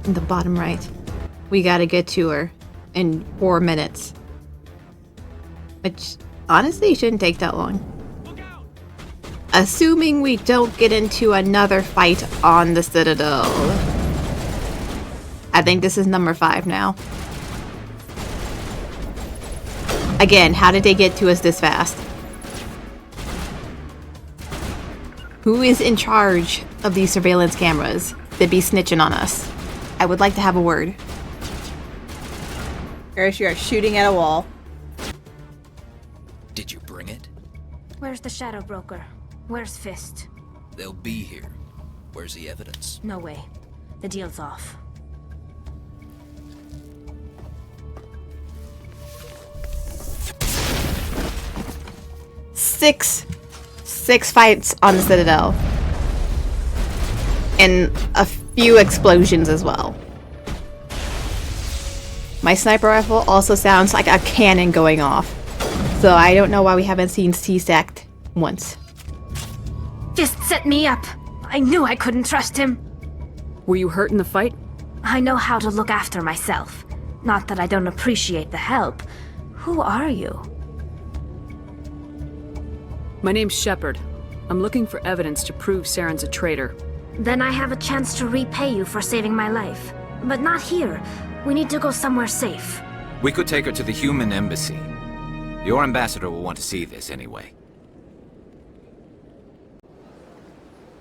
in the bottom right. We gotta get to her in 4 minutes. Which, honestly, shouldn't take that long. Assuming we don't get into another fight on the Citadel. I think this is number 5 now. Again, how did they get to us this fast? Who is in charge of these surveillance cameras that be snitching on us? I would like to have a word. Garrus, you are shooting at a wall. Did you bring it? Where's the Shadow Broker? Where's Fist? They'll be here. Where's the evidence? No way. The deal's off. Six fights on the Citadel. And a few explosions as well. My sniper rifle also sounds like a cannon going off. So I don't know why we haven't seen C-Sect once. Fist set me up. I knew I couldn't trust him. Were you hurt in the fight? I know how to look after myself. Not that I don't appreciate the help. Who are you? My name's Shepard. I'm looking for evidence to prove Saren's a traitor. Then I have a chance to repay you for saving my life. But not here. We need to go somewhere safe. We could take her to the human embassy. Your ambassador will want to see this anyway.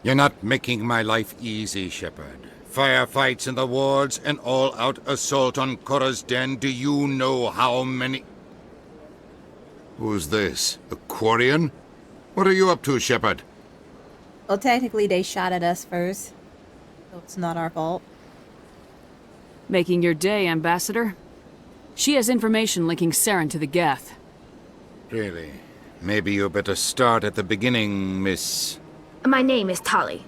You're not making my life easy, Shepard. Firefights in the wards, an all-out assault on Korra's den. Do you know how many... Who's this? A Quarian? What are you up to, Shepard? Well, technically they shot at us first. So it's not our fault. Making your day, Ambassador. She has information linking Saren to the Geth. Really? Maybe you better start at the beginning, Miss... My name is Tali.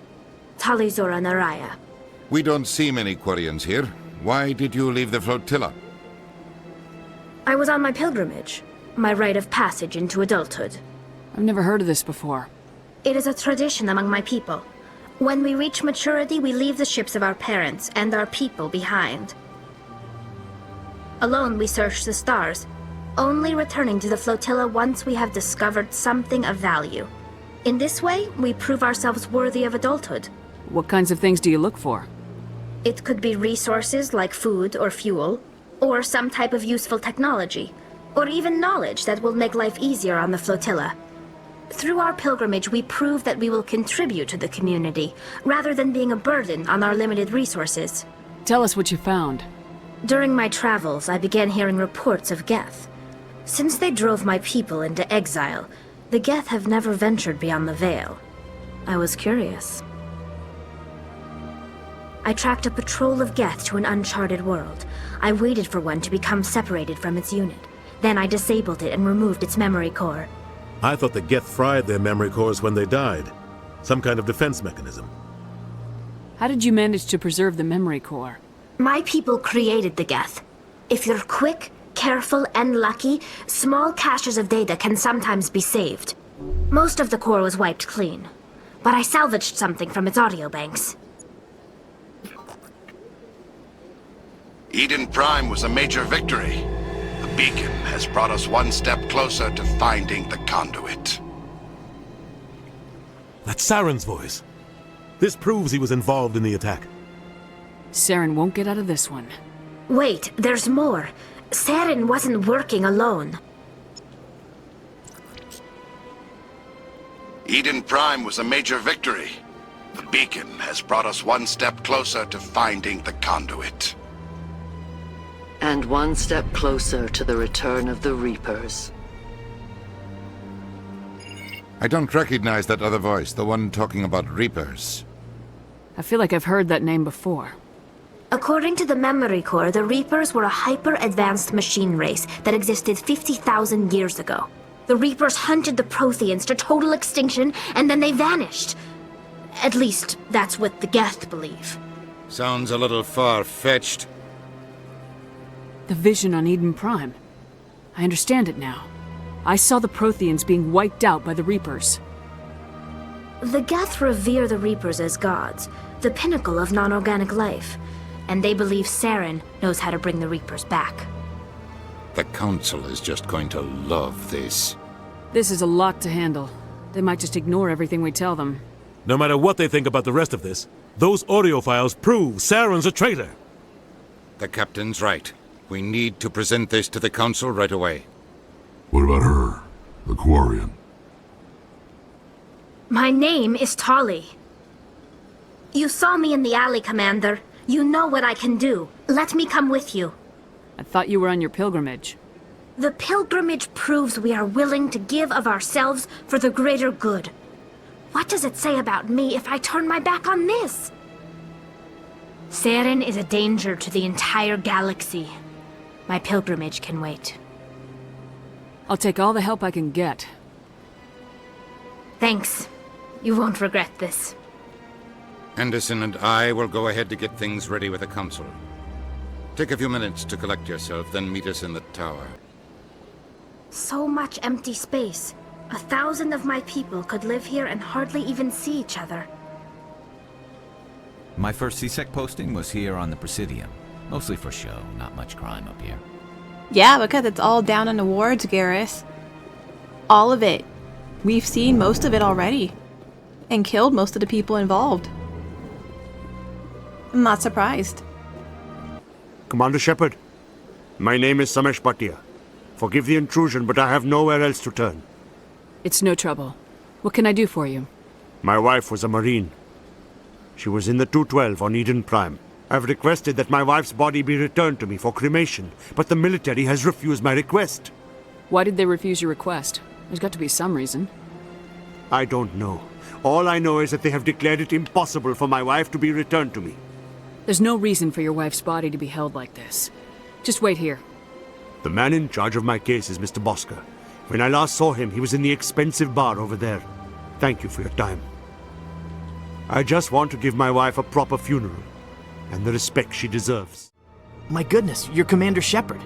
Tali Zora Naraya. We don't see many Quarians here. Why did you leave the flotilla? I was on my pilgrimage. My rite of passage into adulthood. I've never heard of this before. It is a tradition among my people. When we reach maturity, we leave the ships of our parents and our people behind. Alone, we search the stars, only returning to the flotilla once we have discovered something of value. In this way, we prove ourselves worthy of adulthood. What kinds of things do you look for? It could be resources like food or fuel, or some type of useful technology, or even knowledge that will make life easier on the flotilla. Through our pilgrimage, we prove that we will contribute to the community, rather than being a burden on our limited resources. Tell us what you found. During my travels, I began hearing reports of Geth. Since they drove my people into exile, the Geth have never ventured beyond the Veil. I was curious. I tracked a patrol of Geth to an uncharted world. I waited for one to become separated from its unit. Then I disabled it and removed its memory core. I thought the Geth fried their memory cores when they died. Some kind of defense mechanism. How did you manage to preserve the memory core? My people created the Geth. If you're quick, careful, and lucky, small caches of data can sometimes be saved. Most of the core was wiped clean, but I salvaged something from its audio banks. Eden Prime was a major victory. The beacon has brought us one step closer to finding the conduit. That's Saren's voice. This proves he was involved in the attack. Saren won't get out of this one. Wait, there's more. Saren wasn't working alone. Eden Prime was a major victory. The beacon has brought us one step closer to finding the conduit. And one step closer to the return of the Reapers. I don't recognize that other voice, the one talking about Reapers. I feel like I've heard that name before. According to the memory core, the Reapers were a hyper-advanced machine race that existed 50,000 years ago. The Reapers hunted the Protheans to total extinction, and then they vanished. At least, that's what the Geth believe. Sounds a little far-fetched. The vision on Eden Prime. I understand it now. I saw the Protheans being wiped out by the Reapers. The Geth revere the Reapers as gods, the pinnacle of non-organic life, and they believe Saren knows how to bring the Reapers back. The Council is just going to love this. This is a lot to handle. They might just ignore everything we tell them. No matter what they think about the rest of this, those audio files prove Saren's a traitor. The Captain's right. We need to present this to the Council right away. What about her? The Quarian? My name is Tali. You saw me in the alley, Commander. You know what I can do. Let me come with you. I thought you were on your pilgrimage. The pilgrimage proves we are willing to give of ourselves for the greater good. What does it say about me if I turn my back on this? Saren is a danger to the entire galaxy. My pilgrimage can wait. I'll take all the help I can get. Thanks. You won't regret this. Anderson and I will go ahead to get things ready with the Council. Take a few minutes to collect yourself, then meet us in the tower. So much empty space. 1,000 of my people could live here and hardly even see each other. My first CSEC posting was here on the Presidium. Mostly for show, not much crime up here. Yeah, because it's all down in the wards, Garrus. All of it. We've seen most of it already. And killed most of the people involved. I'm not surprised. Commander Shepard, my name is Samesh Bhatia. Forgive the intrusion, but I have nowhere else to turn. It's no trouble. What can I do for you? My wife was a Marine. She was in the 212 on Eden Prime. I've requested that my wife's body be returned to me for cremation, but the military has refused my request. Why did they refuse your request? There's got to be some reason. I don't know. All I know is that they have declared it impossible for my wife to be returned to me. There's no reason for your wife's body to be held like this. Just wait here. The man in charge of my case is Mr. Bosker. When I last saw him, he was in the expensive bar over there. Thank you for your time. I just want to give my wife a proper funeral, and the respect she deserves. My goodness, you're Commander Shepard.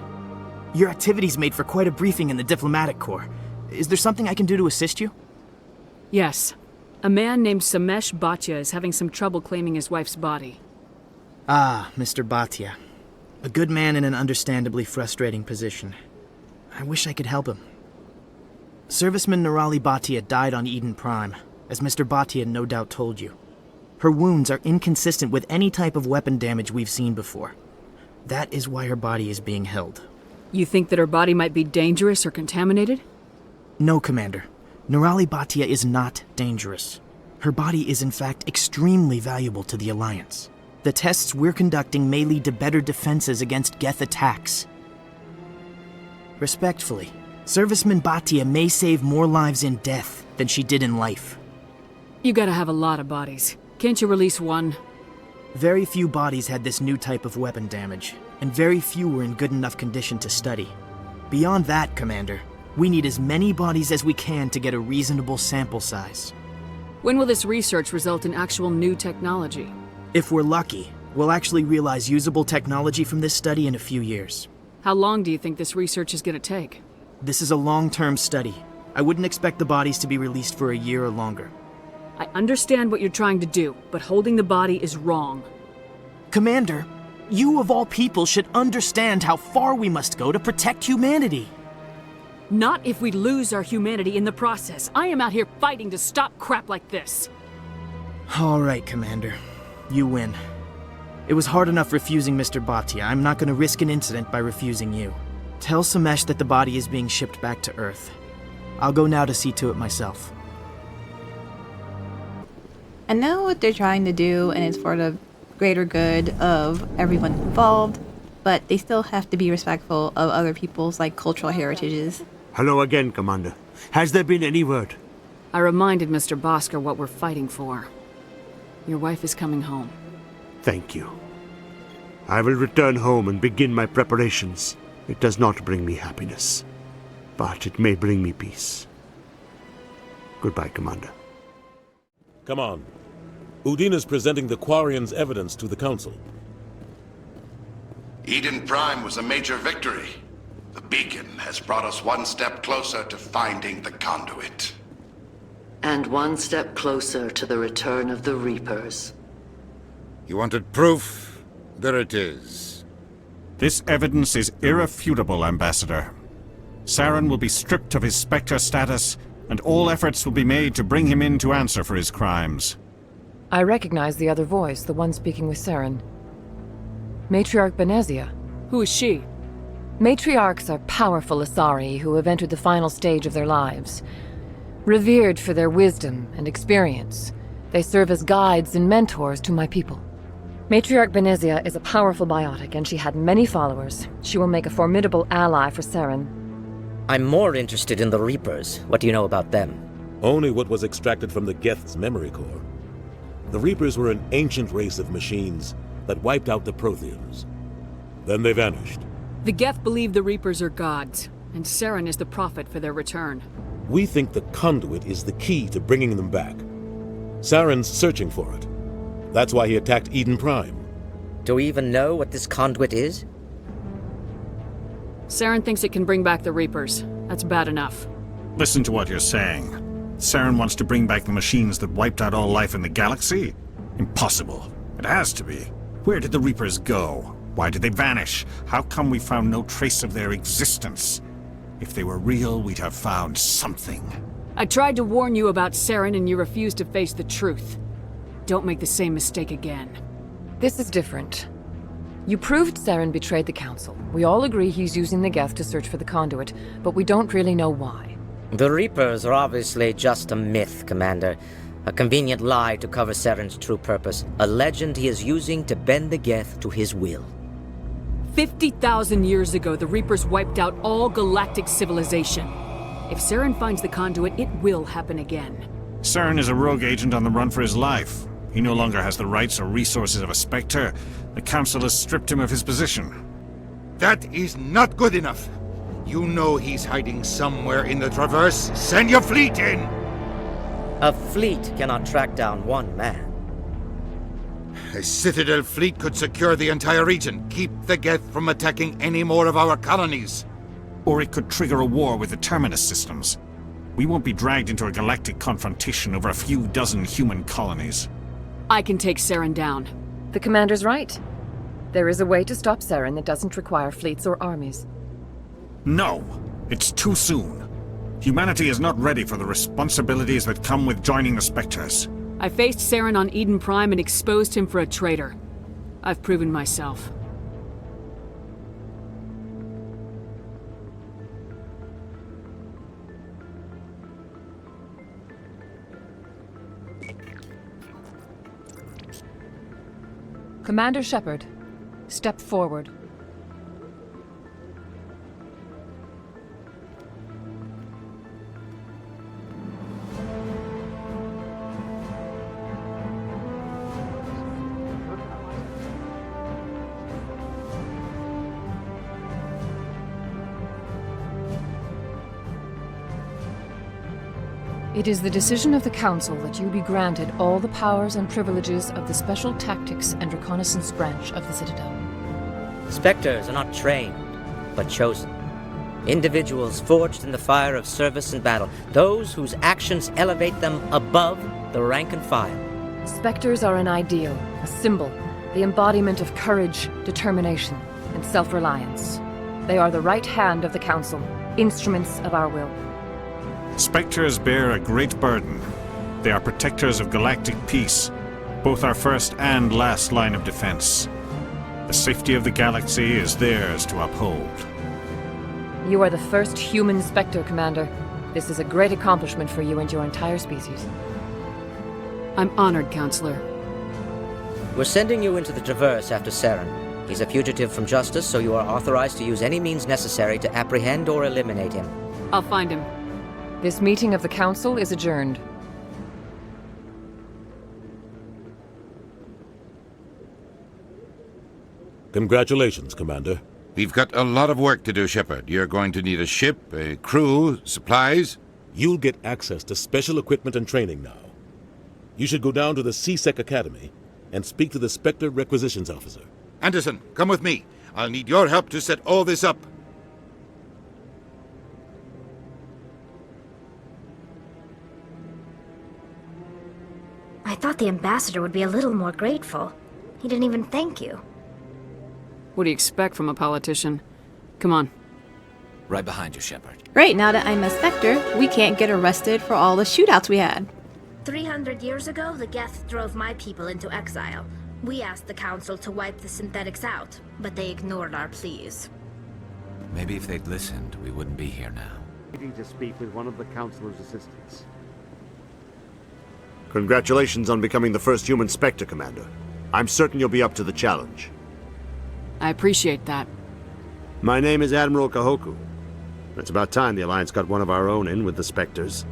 Your activities made for quite a briefing in the Diplomatic Corps. Is there something I can do to assist you? Yes. A man named Samesh Bhatia is having some trouble claiming his wife's body. Ah, Mr. Bhatia. A good man in an understandably frustrating position. I wish I could help him. Serviceman Nirali Bhatia died on Eden Prime, as Mr. Bhatia no doubt told you. Her wounds are inconsistent with any type of weapon damage we've seen before. That is why her body is being held. You think that her body might be dangerous or contaminated? No, Commander. Nirali Bhatia is not dangerous. Her body is in fact extremely valuable to the Alliance. The tests we're conducting may lead to better defenses against Geth attacks. Respectfully, Serviceman Bhatia may save more lives in death than she did in life. You gotta have a lot of bodies. Can't you release one? Very few bodies had this new type of weapon damage, and very few were in good enough condition to study. Beyond that, Commander, we need as many bodies as we can to get a reasonable sample size. When will this research result in actual new technology? If we're lucky, we'll actually realize usable technology from this study in a few years. How long do you think this research is gonna take? This is a long-term study. I wouldn't expect the bodies to be released for a year or longer. I understand what you're trying to do, but holding the body is wrong. Commander, you of all people should understand how far we must go to protect humanity. Not if we lose our humanity in the process. I am out here fighting to stop crap like this. All right, Commander. You win. It was hard enough refusing Mr. Bhatia. I'm not going to risk an incident by refusing you. Tell Samesh that the body is being shipped back to Earth. I'll go now to see to it myself. I know what they're trying to do, and it's for the greater good of everyone involved, but they still have to be respectful of other people's, cultural heritages. Hello again, Commander. Has there been any word? I reminded Mr. Bosker what we're fighting for. Your wife is coming home. Thank you. I will return home and begin my preparations. It does not bring me happiness, but it may bring me peace. Goodbye, Commander. Come on. Udina's presenting the Quarian's evidence to the Council. Eden Prime was a major victory. The beacon has brought us one step closer to finding the conduit. And one step closer to the return of the Reapers. You wanted proof? There it is. This evidence is irrefutable, Ambassador. Saren will be stripped of his Spectre status, and all efforts will be made to bring him in to answer for his crimes. I recognize the other voice, the one speaking with Saren. Matriarch Benezia. Who is she? Matriarchs are powerful Asari who have entered the final stage of their lives. Revered for their wisdom and experience, they serve as guides and mentors to my people. Matriarch Benezia is a powerful biotic, and she had many followers. She will make a formidable ally for Saren. I'm more interested in the Reapers. What do you know about them? Only what was extracted from the Geth's memory core. The Reapers were an ancient race of machines that wiped out the Protheans. Then they vanished. The Geth believe the Reapers are gods, and Saren is the prophet for their return. We think the conduit is the key to bringing them back. Saren's searching for it. That's why he attacked Eden Prime. Do we even know what this conduit is? Saren thinks it can bring back the Reapers. That's bad enough. Listen to what you're saying. Saren wants to bring back the machines that wiped out all life in the galaxy? Impossible. It has to be. Where did the Reapers go? Why did they vanish? How come we found no trace of their existence? If they were real, we'd have found something. I tried to warn you about Saren and you refused to face the truth. Don't make the same mistake again. This is different. You proved Saren betrayed the Council. We all agree he's using the Geth to search for the conduit, but we don't really know why. The Reapers are obviously just a myth, Commander. A convenient lie to cover Saren's true purpose. A legend he is using to bend the Geth to his will. 50,000 years ago, the Reapers wiped out all galactic civilization. If Saren finds the conduit, it will happen again. Saren is a rogue agent on the run for his life. He no longer has the rights or resources of a Spectre. The Council has stripped him of his position. That is not good enough. You know he's hiding somewhere in the Traverse. Send your fleet in! A fleet cannot track down one man. A Citadel fleet could secure the entire region, keep the Geth from attacking any more of our colonies. Or it could trigger a war with the Terminus systems. We won't be dragged into a galactic confrontation over a few dozen human colonies. I can take Saren down. The Commander's right. There is a way to stop Saren that doesn't require fleets or armies. No! It's too soon. Humanity is not ready for the responsibilities that come with joining the Spectres. I faced Saren on Eden Prime and exposed him for a traitor. I've proven myself. Commander Shepard, step forward. It is the decision of the Council that you be granted all the powers and privileges of the Special Tactics and Reconnaissance Branch of the Citadel. Spectres are not trained, but chosen. Individuals forged in the fire of service and battle, those whose actions elevate them above the rank and file. Spectres are an ideal, a symbol, the embodiment of courage, determination, and self-reliance. They are the right hand of the Council, instruments of our will. Spectres bear a great burden. They are protectors of galactic peace, both our first and last line of defense. The safety of the galaxy is theirs to uphold. You are the first human Spectre, Commander. This is a great accomplishment for you and your entire species. I'm honored, Counselor. We're sending you into the Traverse after Saren. He's a fugitive from justice, so you are authorized to use any means necessary to apprehend or eliminate him. I'll find him. This meeting of the Council is adjourned. Congratulations, Commander. We've got a lot of work to do, Shepard. You're going to need a ship, a crew, supplies. You'll get access to special equipment and training now. You should go down to the CSEC Academy and speak to the Spectre Requisitions Officer. Anderson, come with me. I'll need your help to set all this up. I thought the ambassador would be a little more grateful. He didn't even thank you. What do you expect from a politician? Come on. Right behind you, Shepard. Great, now that I'm a Spectre, we can't get arrested for all the shootouts we had. 300 years ago, the Geth drove my people into exile. We asked the council to wipe the synthetics out, but they ignored our pleas. Maybe if they'd listened, we wouldn't be here now. Needing to speak with one of the Councilor's assistants. Congratulations on becoming the first human Spectre, Commander. I'm certain you'll be up to the challenge. I appreciate that. My name is Admiral Kahoku. It's about time the Alliance got one of our own in with the Spectres.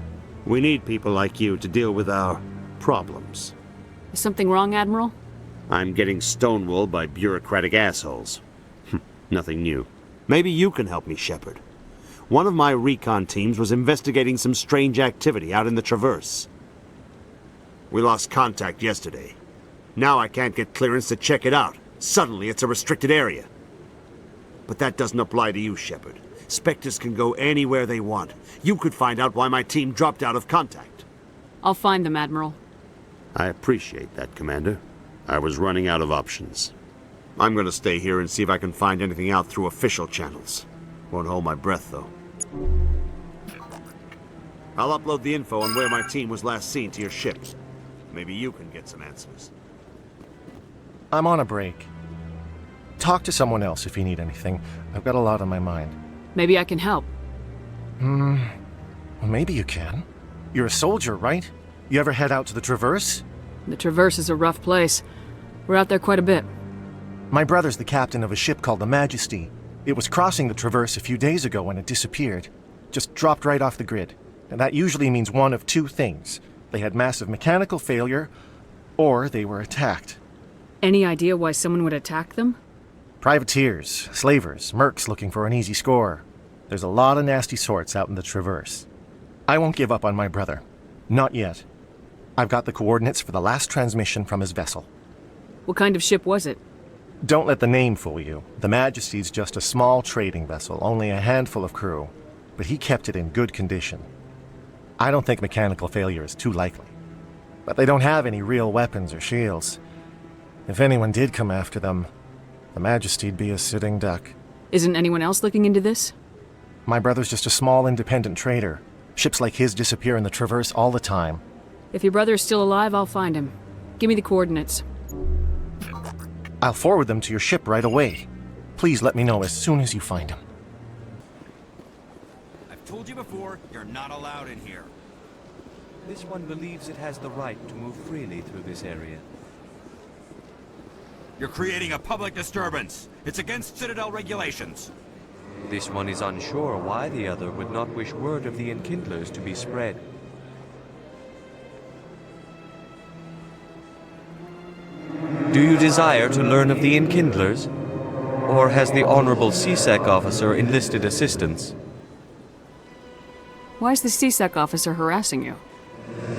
We need people like you to deal with our problems. Is something wrong, Admiral? I'm getting stonewalled by bureaucratic assholes. Nothing new. Maybe you can help me, Shepard. One of my recon teams was investigating some strange activity out in the Traverse. We lost contact yesterday. Now I can't get clearance to check it out. Suddenly it's a restricted area. But that doesn't apply to you, Shepard. Spectres can go anywhere they want. You could find out why my team dropped out of contact. I'll find them, Admiral. I appreciate that, Commander. I was running out of options. I'm gonna stay here and see if I can find anything out through official channels. Won't hold my breath, though. I'll upload the info on where my team was last seen to your ship. Maybe you can get some answers. I'm on a break. Talk to someone else if you need anything. I've got a lot on my mind. Maybe I can help. Well, maybe you can. You're a soldier, right? You ever head out to the Traverse? The Traverse is a rough place. We're out there quite a bit. My brother's the captain of a ship called the Majesty. It was crossing the Traverse a few days ago when it disappeared. Just dropped right off the grid. And that usually means one of two things. They had massive mechanical failure, or they were attacked. Any idea why someone would attack them? Privateers, slavers, mercs looking for an easy score. There's a lot of nasty sorts out in the Traverse. I won't give up on my brother. Not yet. I've got the coordinates for the last transmission from his vessel. What kind of ship was it? Don't let the name fool you. The Majesty's just a small trading vessel, only a handful of crew. But he kept it in good condition. I don't think mechanical failure is too likely. But they don't have any real weapons or shields. If anyone did come after them, the Majesty'd be a sitting duck. Isn't anyone else looking into this? My brother's just a small independent trader. Ships like his disappear in the Traverse all the time. If your brother is still alive, I'll find him. Give me the coordinates. I'll forward them to your ship right away. Please let me know as soon as you find him. I've told you before, you're not allowed in here. This one believes it has the right to move freely through this area. You're creating a public disturbance. It's against Citadel regulations. This one is unsure why the other would not wish word of the Enkindlers to be spread. Do you desire to learn of the Enkindlers? Or has the Honorable CSEC officer enlisted assistance? Why is the CSEC officer harassing you?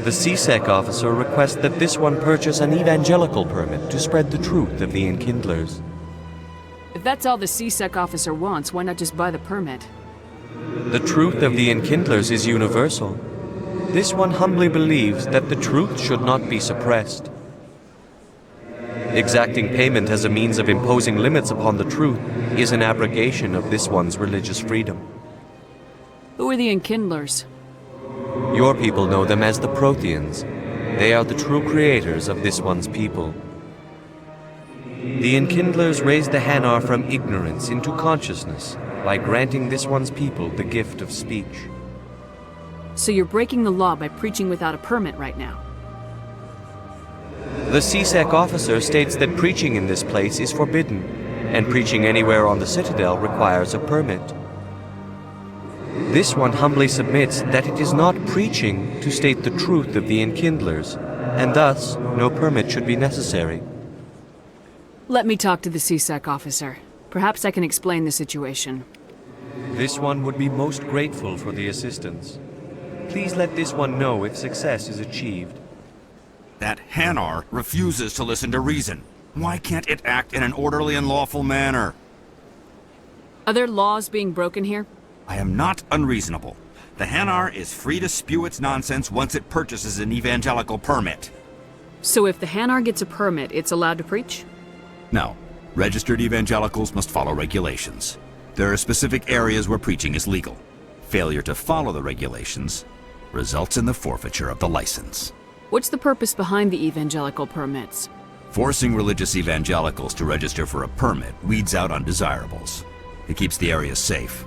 The CSEC officer requests that this one purchase an evangelical permit to spread the truth of the Enkindlers. If that's all the CSEC officer wants, why not just buy the permit? The truth of the Enkindlers is universal. This one humbly believes that the truth should not be suppressed. Exacting payment as a means of imposing limits upon the truth is an abrogation of this one's religious freedom. Who are the Enkindlers? Your people know them as the Protheans. They are the true creators of this one's people. The Enkindlers raised the Hanar from ignorance into consciousness by granting this one's people the gift of speech. So you're breaking the law by preaching without a permit right now? The CSEC officer states that preaching in this place is forbidden, and preaching anywhere on the Citadel requires a permit. This one humbly submits that it is not preaching to state the truth of the Enkindlers, and thus no permit should be necessary. Let me talk to the CSEC officer. Perhaps I can explain the situation. This one would be most grateful for the assistance. Please let this one know if success is achieved. That Hanar refuses to listen to reason. Why can't it act in an orderly and lawful manner? Are there laws being broken here? I am not unreasonable. The Hanar is free to spew its nonsense once it purchases an evangelical permit. So if the Hanar gets a permit, it's allowed to preach? No. Registered evangelicals must follow regulations. There are specific areas where preaching is legal. Failure to follow the regulations results in the forfeiture of the license. What's the purpose behind the evangelical permits? Forcing religious evangelicals to register for a permit weeds out undesirables. It keeps the area safe.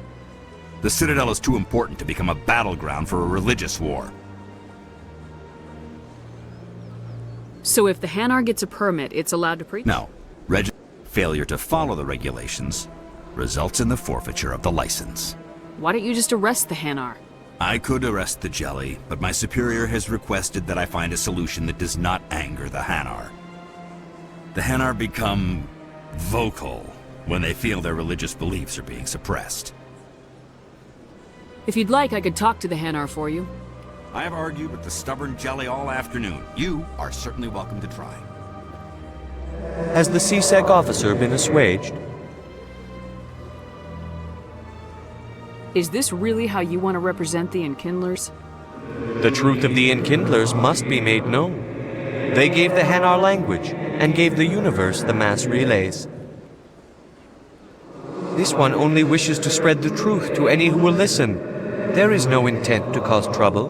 The Citadel is too important to become a battleground for a religious war. So if the Hanar gets a permit, it's allowed to preach? No. Failure to follow the regulations results in the forfeiture of the license. Why don't you just arrest the Hanar? I could arrest the jelly, but my superior has requested that I find a solution that does not anger the Hanar. The Hanar become vocal when they feel their religious beliefs are being suppressed. If you'd like, I could talk to the Hanar for you. I have argued with the stubborn jelly all afternoon. You are certainly welcome to try. Has the CSEC officer been assuaged? Is this really how you want to represent the Enkindlers? The truth of the Enkindlers must be made known. They gave the Hanar language, and gave the universe the mass relays. This one only wishes to spread the truth to any who will listen. There is no intent to cause trouble.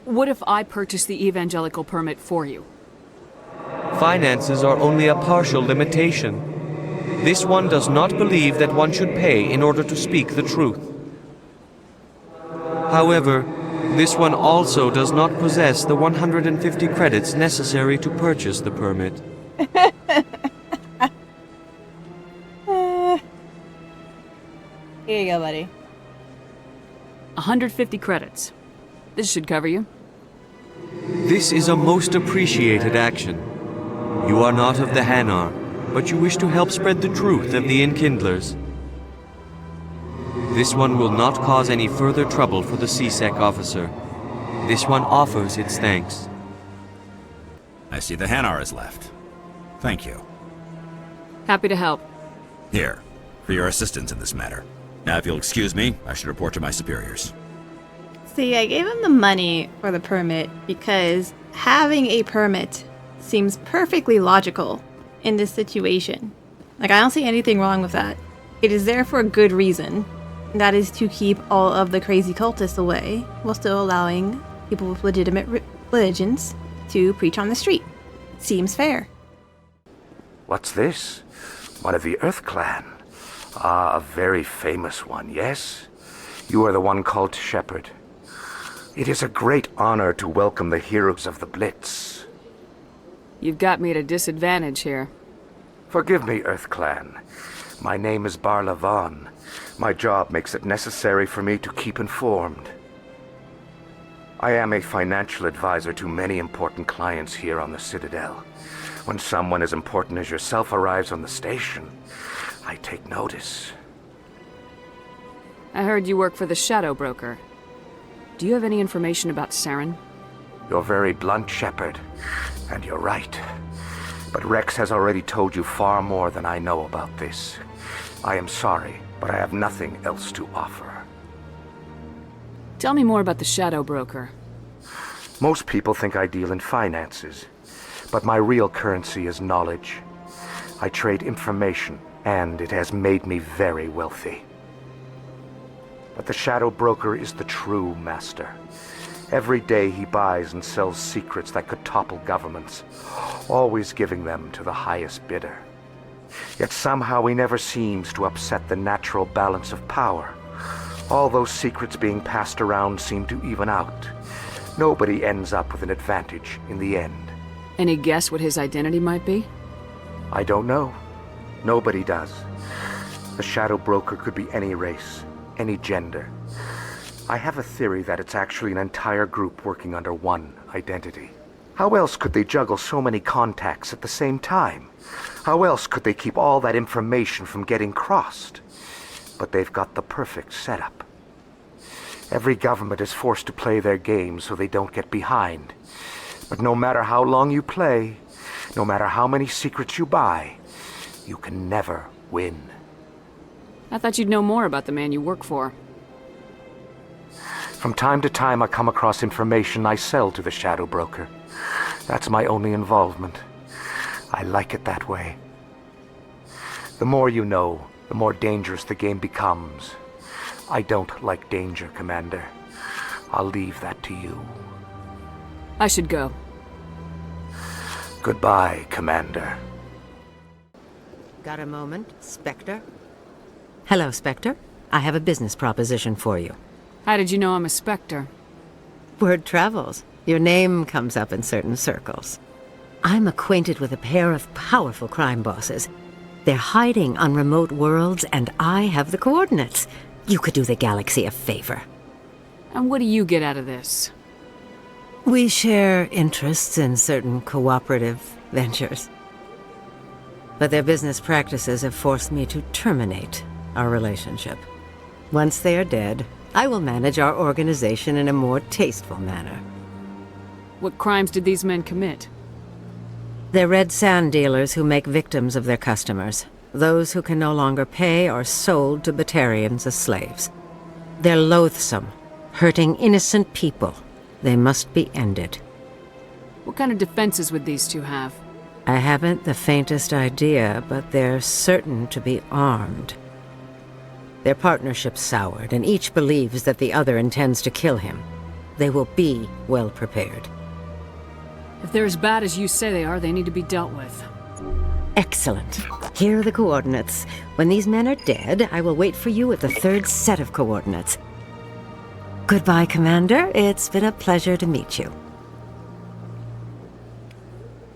What if I purchase the evangelical permit for you? Finances are only a partial limitation. This one does not believe that one should pay in order to speak the truth. However, this one also does not possess the 150 credits necessary to purchase the permit. Here you go, buddy. 150 credits. This should cover you. This is a most appreciated action. You are not of the Hanar, but you wish to help spread the truth of the Enkindlers. This one will not cause any further trouble for the CSEC officer. This one offers its thanks. I see the Hanar is left. Thank you. Happy to help. Here, for your assistance in this matter. Now, if you'll excuse me, I should report to my superiors. See, I gave him the money for the permit because having a permit seems perfectly logical in this situation. Like, I don't see anything wrong with that. It is there for a good reason. That is to keep all of the crazy cultists away, while still allowing people with legitimate religions to preach on the street. Seems fair. What's this? One of the Earth Clan. Ah, a very famous one, yes? You are the one called Shepard. It is a great honor to welcome the heroes of the Blitz. You've got me at a disadvantage here. Forgive me, Earth Clan. My name is Barla Vaughn. My job makes it necessary for me to keep informed. I am a financial advisor to many important clients here on the Citadel. When someone as important as yourself arrives on the station, I take notice. I heard you work for the Shadow Broker. Do you have any information about Saren? You're very blunt, Shepard, and you're right. But Wrex has already told you far more than I know about this. I am sorry, but I have nothing else to offer. Tell me more about the Shadow Broker. Most people think I deal in finances, but my real currency is knowledge. I trade information, and it has made me very wealthy. But the Shadow Broker is the true master. Every day he buys and sells secrets that could topple governments, always giving them to the highest bidder. Yet somehow he never seems to upset the natural balance of power. All those secrets being passed around seem to even out. Nobody ends up with an advantage in the end. Any guess what his identity might be? I don't know. Nobody does. The Shadow Broker could be any race, any gender. I have a theory that it's actually an entire group working under one identity. How else could they juggle so many contacts at the same time? How else could they keep all that information from getting crossed? But they've got the perfect setup. Every government is forced to play their game so they don't get behind. But no matter how long you play, no matter how many secrets you buy, you can never win. I thought you'd know more about the man you work for. From time to time, I come across information I sell to the Shadow Broker. That's my only involvement. I like it that way. The more you know, the more dangerous the game becomes. I don't like danger, Commander. I'll leave that to you. I should go. Goodbye, Commander. Got a moment, Spectre? Hello, Spectre. I have a business proposition for you. How did you know I'm a Spectre? Word travels. Your name comes up in certain circles. I'm acquainted with a pair of powerful crime bosses. They're hiding on remote worlds, and I have the coordinates. You could do the galaxy a favor. And what do you get out of this? We share interests in certain cooperative ventures. But their business practices have forced me to terminate our relationship. Once they are dead, I will manage our organization in a more tasteful manner. What crimes did these men commit? They're red sand dealers who make victims of their customers. Those who can no longer pay are sold to Batarians as slaves. They're loathsome, hurting innocent people. They must be ended. What kind of defenses would these two have? I haven't the faintest idea, but they're certain to be armed. Their partnership's soured, and each believes that the other intends to kill him. They will be well prepared. If they're as bad as you say they are, they need to be dealt with. Excellent. Here are the coordinates. When these men are dead, I will wait for you at the third set of coordinates. Goodbye, Commander. It's been a pleasure to meet you.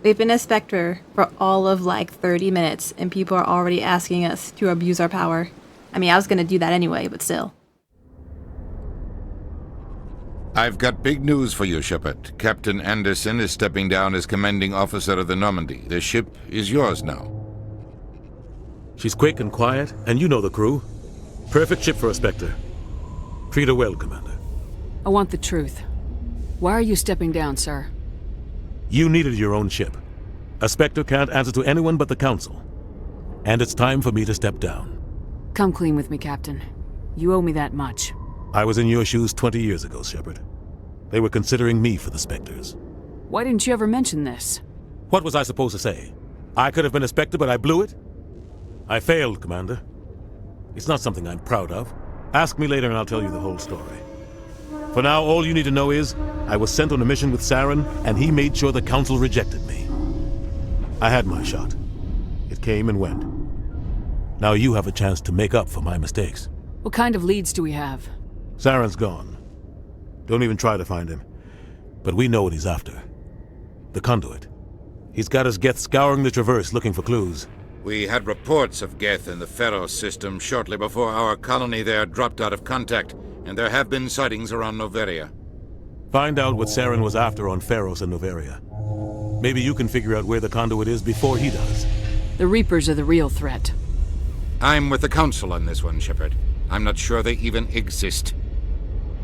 We've been a Spectre for all of like 30 minutes, and people are already asking us to abuse our power. I mean, I was gonna do that anyway, but still. I've got big news for you, Shepard. Captain Anderson is stepping down as commanding officer of the Normandy. The ship is yours now. She's quick and quiet, and you know the crew. Perfect ship for a Spectre. Treat her well, Commander. I want the truth. Why are you stepping down, sir? You needed your own ship. A Spectre can't answer to anyone but the council. And it's time for me to step down. Come clean with me, Captain. You owe me that much. I was in your shoes 20 years ago, Shepard. They were considering me for the Spectres. Why didn't you ever mention this? What was I supposed to say? I could have been a Spectre, but I blew it? I failed, Commander. It's not something I'm proud of. Ask me later and I'll tell you the whole story. For now, all you need to know is, I was sent on a mission with Saren, and he made sure the Council rejected me. I had my shot. It came and went. Now you have a chance to make up for my mistakes. What kind of leads do we have? Saren's gone. Don't even try to find him. But we know what he's after. The conduit. He's got his Geth scouring the Traverse looking for clues. We had reports of Geth in the Pharos system shortly before our colony there dropped out of contact, and there have been sightings around Noveria. Find out what Saren was after on Pharos and Noveria. Maybe you can figure out where the conduit is before he does. The Reapers are the real threat. I'm with the Council on this one, Shepard. I'm not sure they even exist.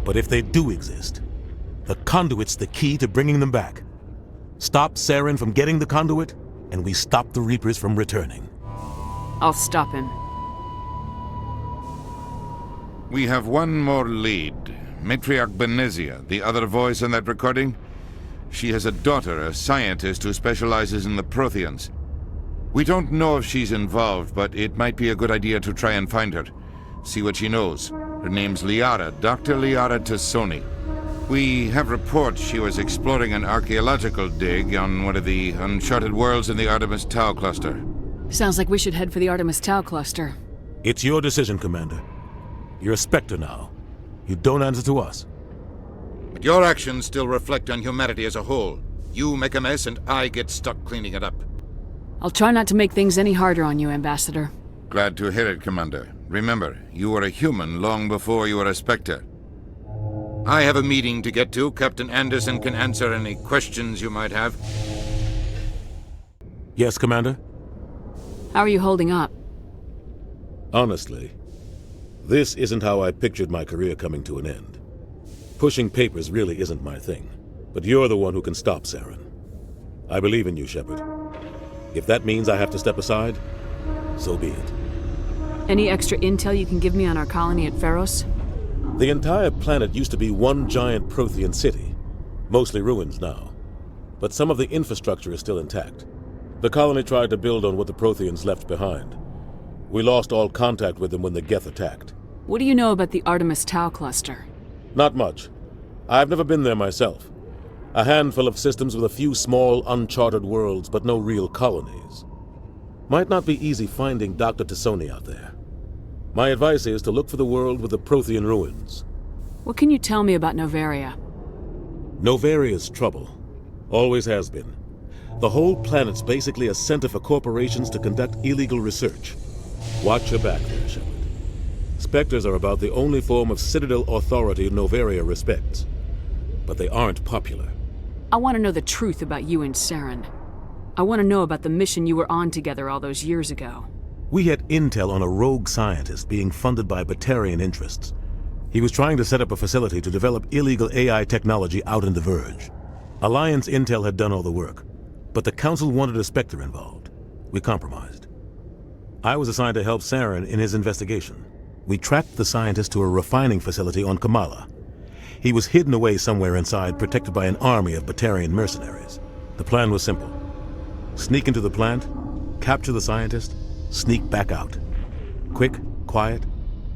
But if they do exist, the conduit's the key to bringing them back. Stop Saren from getting the conduit, and we stop the Reapers from returning. I'll stop him. We have one more lead. Matriarch Benezia, the other voice in that recording. She has a daughter, a scientist who specializes in the Protheans. We don't know if she's involved, but it might be a good idea to try and find her. See what she knows. Her name's Liara, Dr. Liara Tassoni. We have reports she was exploring an archaeological dig on one of the uncharted worlds in the Artemis Tau cluster. Sounds like we should head for the Artemis Tau cluster. It's your decision, Commander. You're a Spectre now. You don't answer to us. But your actions still reflect on humanity as a whole. You make a mess and I get stuck cleaning it up. I'll try not to make things any harder on you, Ambassador. Glad to hear it, Commander. Remember, you were a human long before you were a Spectre. I have a meeting to get to. Captain Anderson can answer any questions you might have. Yes, Commander? How are you holding up? Honestly, this isn't how I pictured my career coming to an end. Pushing papers really isn't my thing, but you're the one who can stop Saren. I believe in you, Shepard. If that means I have to step aside, so be it. Any extra intel you can give me on our colony at Pharos? The entire planet used to be one giant Prothean city, mostly ruins now. But some of the infrastructure is still intact. The colony tried to build on what the Protheans left behind. We lost all contact with them when the Geth attacked. What do you know about the Artemis Tau cluster? Not much. I've never been there myself. A handful of systems with a few small, uncharted worlds, but no real colonies. Might not be easy finding Dr. Tassoni out there. My advice is to look for the world with the Prothean ruins. What can you tell me about Novaria? Novaria's trouble. Always has been. The whole planet's basically a center for corporations to conduct illegal research. Watch your back there, Shepard. Spectres are about the only form of Citadel authority Novaria respects. But they aren't popular. I want to know the truth about you and Saren. I want to know about the mission you were on together all those years ago. We had intel on a rogue scientist being funded by Batarian interests. He was trying to set up a facility to develop illegal AI technology out in the Verge. Alliance intel had done all the work, but the Council wanted a Spectre involved. We compromised. I was assigned to help Saren in his investigation. We tracked the scientist to a refining facility on Kamala. He was hidden away somewhere inside, protected by an army of Batarian mercenaries. The plan was simple. Sneak into the plant, capture the scientist, sneak back out. Quick, quiet,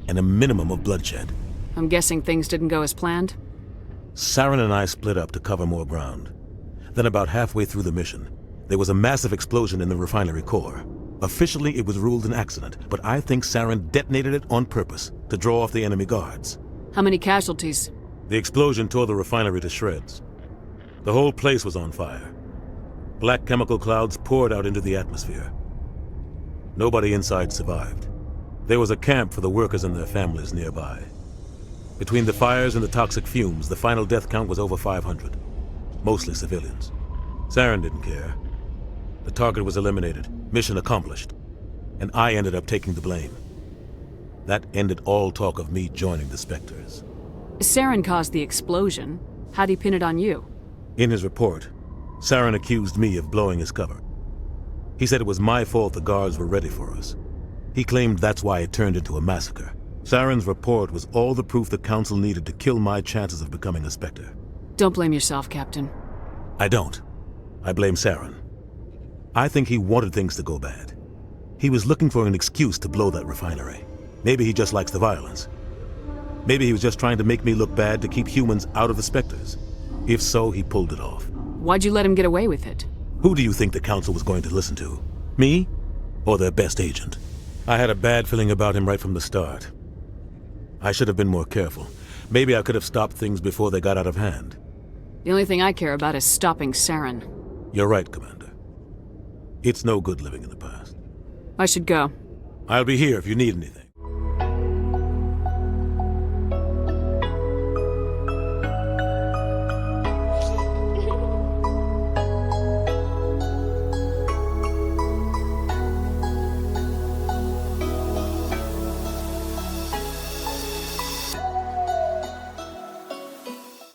and a minimum of bloodshed. I'm guessing things didn't go as planned? Saren and I split up to cover more ground. Then about halfway through the mission, there was a massive explosion in the refinery core. Officially, it was ruled an accident, but I think Saren detonated it on purpose to draw off the enemy guards. How many casualties? The explosion tore the refinery to shreds. The whole place was on fire. Black chemical clouds poured out into the atmosphere. Nobody inside survived. There was a camp for the workers and their families nearby. Between the fires and the toxic fumes, the final death count was over 500. Mostly civilians. Saren didn't care. The target was eliminated, mission accomplished, and I ended up taking the blame. That ended all talk of me joining the Spectres. Saren caused the explosion. How'd he pin it on you? In his report, Saren accused me of blowing his cover. He said it was my fault the guards were ready for us. He claimed that's why it turned into a massacre. Saren's report was all the proof the Council needed to kill my chances of becoming a Spectre. Don't blame yourself, Captain. I don't. I blame Saren. I think he wanted things to go bad. He was looking for an excuse to blow that refinery. Maybe he just likes the violence. Maybe he was just trying to make me look bad to keep humans out of the Spectres. If so, he pulled it off. Why'd you let him get away with it? Who do you think the Council was going to listen to? Me? Or their best agent? I had a bad feeling about him right from the start. I should have been more careful. Maybe I could have stopped things before they got out of hand. The only thing I care about is stopping Saren. You're right, Commander. It's no good living in the past. I should go. I'll be here if you need anything.